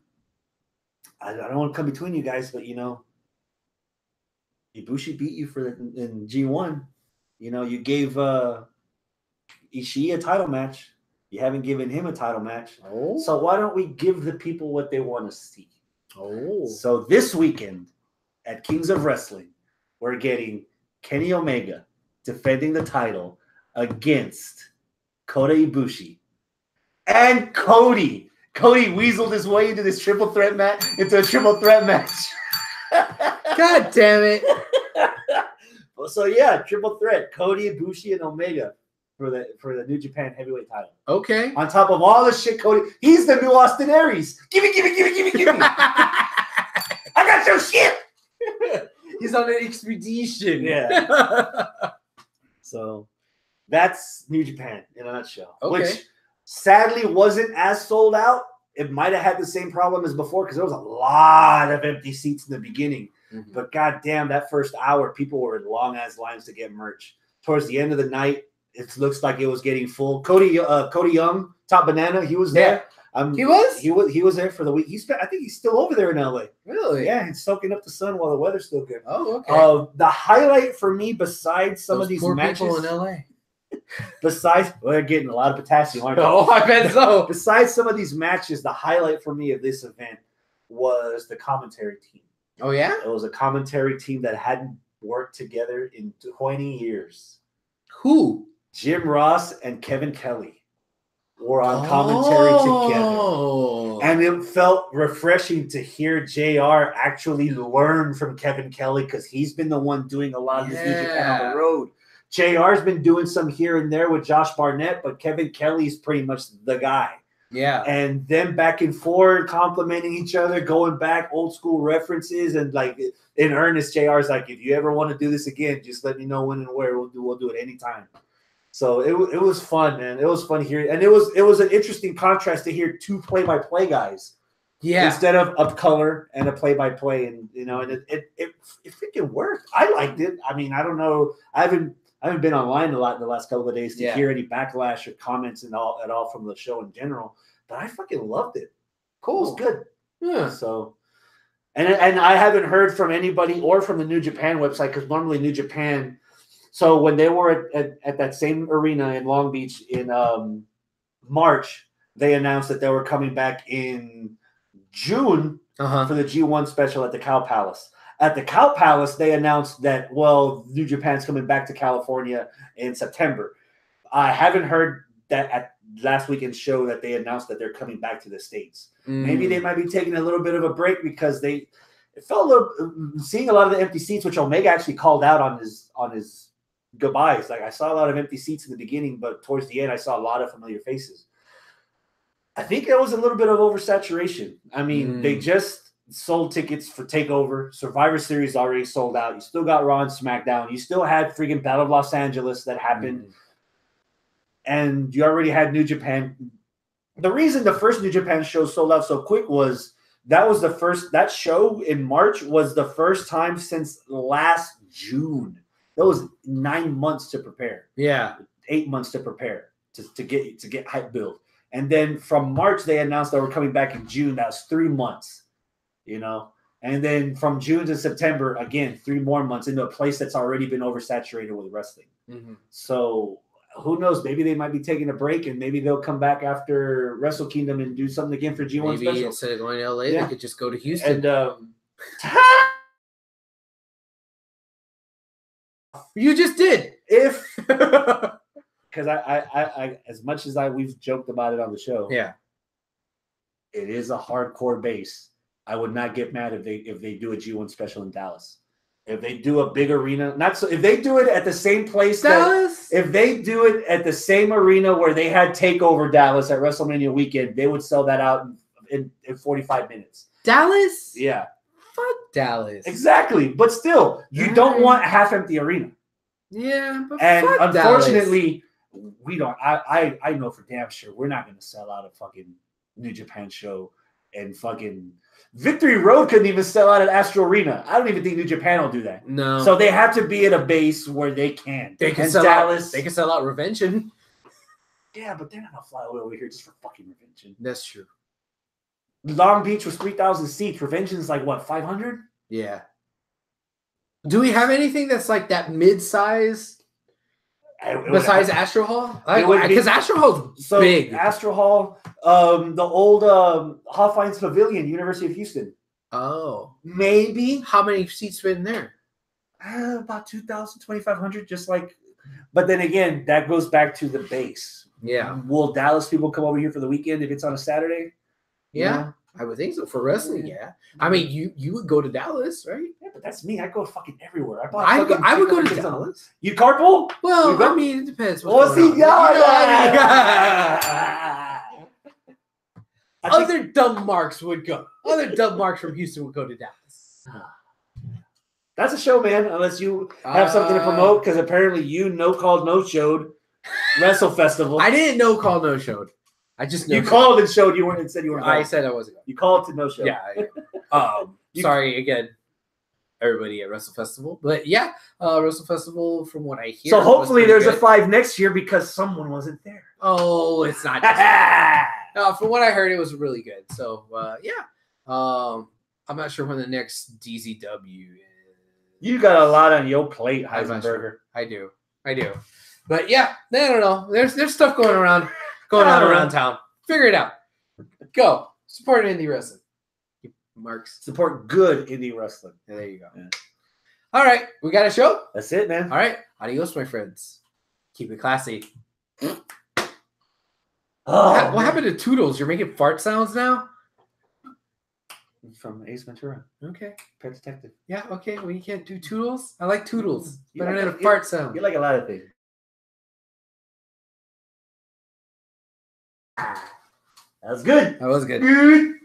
I don't want to come between you guys, but, Ibushi beat you in G1. You gave Ishii a title match. You haven't given him a title match. So why don't we give the people what they want to see? So this weekend at Kings of Wrestling, we're getting Kenny Omega defending the title against Kota Ibushi. And Cody weaseled his way into this triple threat match. God damn it. So yeah, triple threat. Cody, Ibushi, and Omega. For the New Japan heavyweight title. Okay. On top of all the shit, Cody, he's the new Austin Aries. Give me. I got your shit. He's on an expedition. Yeah. So that's New Japan in a nutshell. Okay. Which sadly wasn't as sold out. It might have had the same problem as before because there was a lot of empty seats in the beginning. But goddamn, that first hour, people were in long ass lines to get merch. Towards the end of the night, it looks like it was getting full. Cody Young, Top Banana, he was there. He was there for the week. I think he's still over there in LA. Really? Yeah, he's soaking up the sun while the weather's still good. Oh, okay. The highlight for me, besides some Those of these poor matches people in LA, they're getting a lot of potassium, aren't they? Oh, I bet so. Besides some of these matches, the highlight for me of this event was the commentary team. Oh yeah, it was a commentary team that hadn't worked together in 20 years. Who? Jim Ross and Kevin Kelly. were on commentary Oh. together. And it felt refreshing to hear JR actually learn from Kevin Kelly because he's been the one doing a lot of this New Japan on the road. JR's been doing some here and there with Josh Barnett, but Kevin Kelly's pretty much the guy. Yeah. And then back and forth, complimenting each other, going back, old school references, and like in earnest, JR's like, if you ever want to do this again, just let me know when and where. We'll do it anytime. So it was fun, man. It was fun here, and it was an interesting contrast to hear two play-by-play guys, instead of a color and a play-by-play, and and it freaking worked. I liked it. I mean, I don't know. I haven't been online a lot in the last couple of days to hear any backlash or comments at all from the show in general, but I fucking loved it. Cool, it was good. Yeah. So, and I haven't heard from anybody or from the New Japan website because normally New Japan. So when they were at that same arena in Long Beach in March, they announced that they were coming back in June for the G1 special at the Cow Palace. At the Cow Palace, they announced that, well, New Japan's coming back to California in September. I haven't heard that at last weekend's show that they announced that they're coming back to the States. Maybe they might be taking a little bit of a break because it felt a little, seeing a lot of the empty seats, which Omega actually called out on his goodbyes. Like, I saw a lot of empty seats in the beginning, but towards the end, I saw a lot of familiar faces. I think there was a little bit of oversaturation. I mean, they just sold tickets for TakeOver. Survivor Series already sold out. You still got Raw and SmackDown. You still had freaking Battle of Los Angeles that happened. And you already had New Japan. The reason the first New Japan show sold out so quick was that show in March was the first time since last June. That was 9 months to prepare. Yeah. 8 months to prepare to get hype build. And then from March, they announced that we're coming back in June. That was 3 months, And then from June to September, again, 3 more months into a place that's already been oversaturated with wrestling. So who knows? Maybe they might be taking a break, and maybe they'll come back after Wrestle Kingdom and do something again for G1 maybe special. Instead of going to LA, they could just go to Houston. And you just did. If because I as much as we've joked about it on the show, it is a hardcore base. I would not get mad if they do a G1 special in Dallas. If they do a big arena, if they do it at the same place, Dallas. If they do it at the same arena where they had TakeOver Dallas at WrestleMania weekend, they would sell that out in 45 minutes. Dallas? Yeah. Fuck Dallas. Exactly. But still, you don't want a half-empty arena. Yeah, but and fuck unfortunately, Dallas. We don't. I know for damn sure we're not going to sell out a fucking New Japan show, and fucking Victory Road couldn't even sell out at Astro Arena. I don't even think New Japan will do that. No. So they have to be at a base where they can. They can sell Dallas. Out. They can sell out Revention. Yeah, but they're not gonna fly over here just for fucking Revention. That's true. Long Beach was 3,000 seats. Revention's like what, 500? Yeah. Do we have anything that's like that mid-size besides Astro Hall? Because Astro Hall's big. Astro Hall, the old Hoffines Pavilion, University of Houston. Oh. Maybe. How many seats fit in there? About 2,000, 2,500, just like. But then again, that goes back to the base. Yeah. Will Dallas people come over here for the weekend if it's on a Saturday? Yeah. I would think so. For wrestling, yeah. I mean, you would go to Dallas, right? Yeah, but that's me. I go fucking everywhere. I would go to Dallas. You carpool? Well, I mean, it depends. Other dumb marks would go. Other dumb marks from Houston would go to Dallas. That's a show, man. Unless you have something to promote, because apparently you no-showed Wrestle Festival. I didn't no-showed. I just you called and showed you weren't and said you weren't. I said I wasn't. You called to no show. Yeah. Sorry again, everybody at Wrestle Festival, but yeah, Wrestle Festival. From what I hear, so hopefully there's a 5 next year because someone wasn't there. Oh, it's not. From what I heard, it was really good. So yeah, I'm not sure when the next DZW is. You got a lot on your plate, Heisenberger. Sure. I do, but yeah, I don't know. There's stuff going on around town. Figure it out. Go support indie wrestling. Marks. Support good indie wrestling. Yeah, there you go. Yeah. All right, we got a show. That's it, man. All right, adios, my friends. Keep it classy. Oh, What happened to Toodles? You're making fart sounds now? From Ace Ventura, Okay. Pet Detective. Yeah, okay. Well, you can't do Toodles? I like Toodles. You Better like than a it- fart sound. You like a lot of things. That's good. That was good. Good.